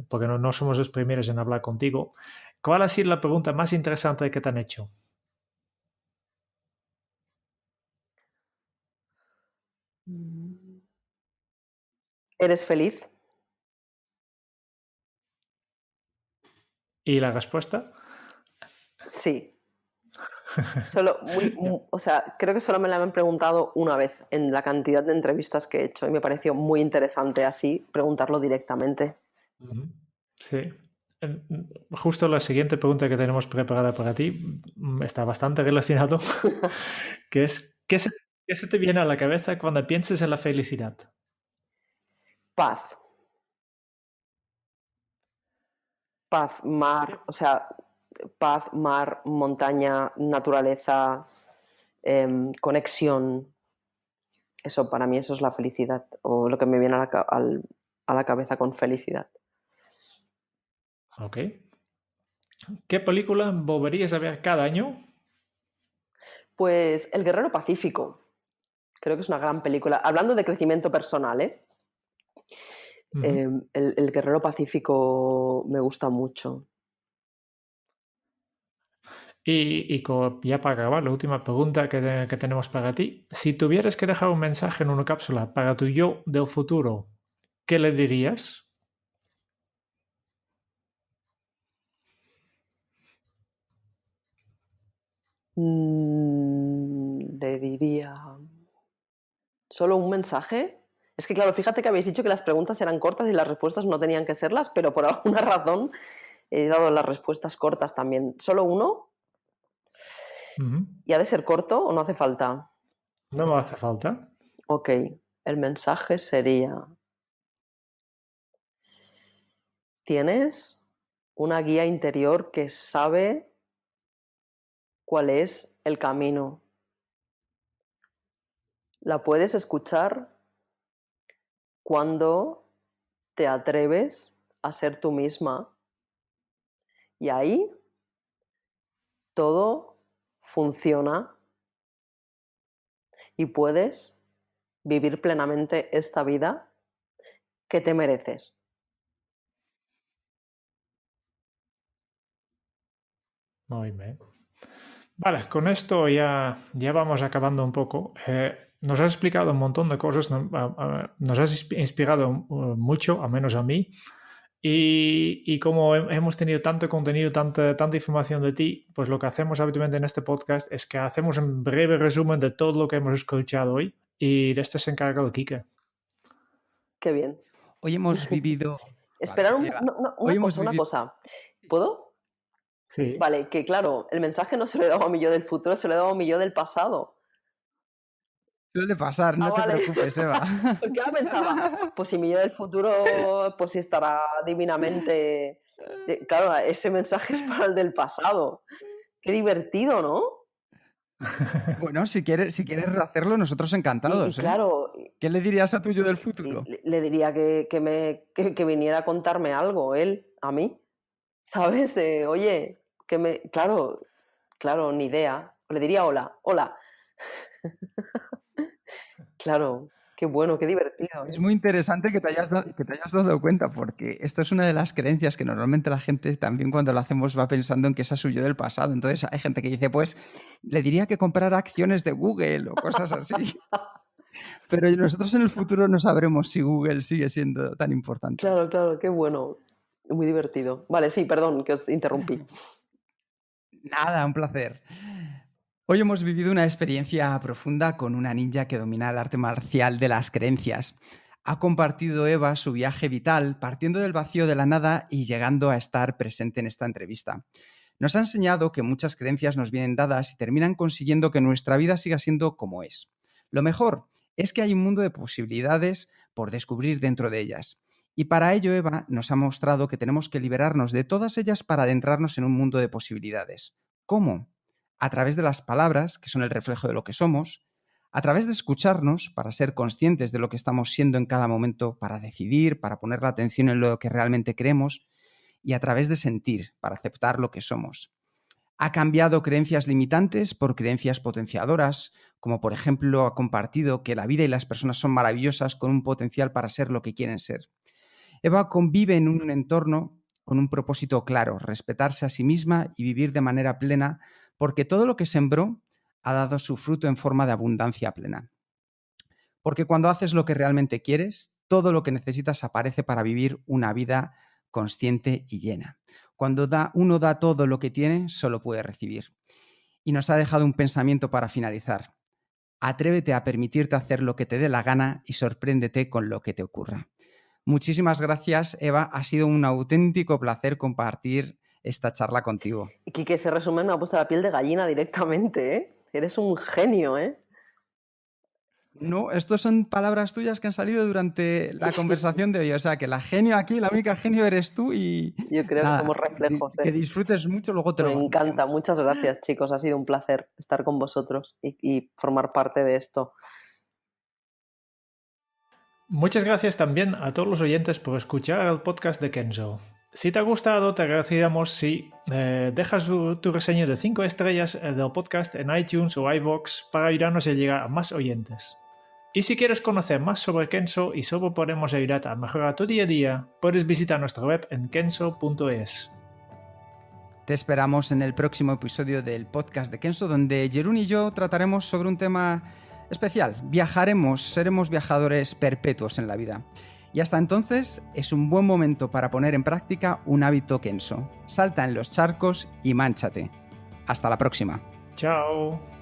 porque no somos los primeros en hablar contigo, ¿cuál ha sido la pregunta más interesante que te han hecho? ¿Eres feliz? ¿Y la respuesta? Sí. Solo o sea, creo que solo me la han preguntado una vez en la cantidad de entrevistas que he hecho y me pareció muy interesante así preguntarlo directamente. Ujú. Sí. Justo la siguiente pregunta que tenemos preparada para ti está bastante relacionado, que es, qué se te viene a la cabeza cuando pienses en la felicidad? Paz. Paz, mar, o sea, paz, mar, montaña, naturaleza, conexión. Eso, para mí, eso es la felicidad, o lo que me viene a la cabeza con felicidad. Ok. ¿Qué película volverías a ver cada año? Pues El Guerrero Pacífico. Creo que es una gran película. Hablando de crecimiento personal, ¿eh? Ujú. El Guerrero Pacífico me gusta mucho. Ya para acabar, la última pregunta que tenemos para ti. Si tuvieras que dejar un mensaje en una cápsula para tu yo del futuro, ¿qué le dirías? Le diría... ¿Solo un mensaje? Es que claro, fíjate que habéis dicho que las preguntas eran cortas y las respuestas no tenían que serlas, pero por alguna razón he dado las respuestas cortas también. ¿Solo uno? Ujú. ¿Y ha de ser corto o no hace falta? No me hace falta. Ok, el mensaje sería, tienes una guía interior que sabe cuál es el camino. La puedes escuchar cuando te atreves a ser tú misma y ahí todo funciona y puedes vivir plenamente esta vida que te mereces. Muy bien. Vale, con esto ya vamos acabando un poco. Nos has explicado un montón de cosas, nos has inspirado mucho, al menos a mí. Y como hemos tenido tanto contenido, tanta información de ti, pues lo que hacemos habitualmente en este podcast es que hacemos un breve resumen de todo lo que hemos escuchado hoy y de este se encarga el Quique. Qué bien. Hoy hemos vivido... Esperar Vale, una cosa. ¿Puedo? Sí. Vale, que claro, el mensaje no se lo he dado a mi yo del futuro, se lo he dado a mi yo del pasado. Suele pasar, no te vale. preocupes, Eva. Porque ahora pensaba, pues si mi yo del futuro, pues si estará divinamente... Claro, ese mensaje es para el del pasado. Qué divertido, ¿no? Bueno, si quieres hacerlo, nosotros encantados. Y claro, ¿Qué le dirías a tu yo del futuro? le diría que viniera a contarme algo, él, a mí. ¿Sabes? Oye, claro, ni idea. Le diría hola. Claro, qué bueno, qué divertido. Es muy interesante que te hayas dado cuenta, porque esto es una de las creencias que normalmente la gente también cuando lo hacemos va pensando en que esa es su yo del pasado. Entonces hay gente que dice, pues le diría que comprara acciones de Google o cosas así. Pero nosotros en el futuro no sabremos si Google sigue siendo tan importante. Claro, qué bueno. Muy divertido. Vale, sí, perdón, que os interrumpí. Nada, un placer. Hoy hemos vivido una experiencia profunda con una ninja que domina el arte marcial de las creencias. Ha compartido Eva su viaje vital, partiendo del vacío de la nada y llegando a estar presente en esta entrevista. Nos ha enseñado que muchas creencias nos vienen dadas y terminan consiguiendo que nuestra vida siga siendo como es. Lo mejor es que hay un mundo de posibilidades por descubrir dentro de ellas. Y para ello Eva nos ha mostrado que tenemos que liberarnos de todas ellas para adentrarnos en un mundo de posibilidades. ¿Cómo? A través de las palabras, que son el reflejo de lo que somos, a través de escucharnos para ser conscientes de lo que estamos siendo en cada momento, para decidir, para poner la atención en lo que realmente creemos, y a través de sentir, para aceptar lo que somos. Ha cambiado creencias limitantes por creencias potenciadoras, como por ejemplo ha compartido que la vida y las personas son maravillosas con un potencial para ser lo que quieren ser. Eva convive en un entorno con un propósito claro, respetarse a sí misma y vivir de manera plena, porque todo lo que sembró ha dado su fruto en forma de abundancia plena. Porque cuando haces lo que realmente quieres, todo lo que necesitas aparece para vivir una vida consciente y llena. Cuando uno da todo lo que tiene, solo puede recibir. Y nos ha dejado un pensamiento para finalizar. Atrévete a permitirte hacer lo que te dé la gana y sorpréndete con lo que te ocurra. Muchísimas gracias, Eva. Ha sido un auténtico placer compartir esta charla contigo. Quique, ese resumen me ha puesto la piel de gallina directamente, ¿eh? Eres un genio, ¿eh? No, estas son palabras tuyas que han salido durante la conversación de hoy. O sea, que la genio aquí, la única genio eres tú y... Yo creo que somos reflejos. Que disfrutes mucho, luego te lo Me encanta. Muchas gracias, chicos. Ha sido un placer estar con vosotros y formar parte de esto. Muchas gracias también a todos los oyentes por escuchar el podcast de Kenzo. Si te ha gustado, te agradeceríamos si dejas tu reseña de 5 estrellas del podcast en iTunes o iVoox para ayudarnos a llegar a más oyentes. Y si quieres conocer más sobre Kenzo y sobre podemos ayudarte a mejorar tu día a día, puedes visitar nuestra web en kenzo.es. Te esperamos en el próximo episodio del podcast de Kenzo, donde Jeroen y yo trataremos sobre un tema especial. Viajaremos, seremos viajadores perpetuos en la vida. Y hasta entonces es un buen momento para poner en práctica un hábito Kenzo. Salta en los charcos y mánchate. Hasta la próxima. Chao.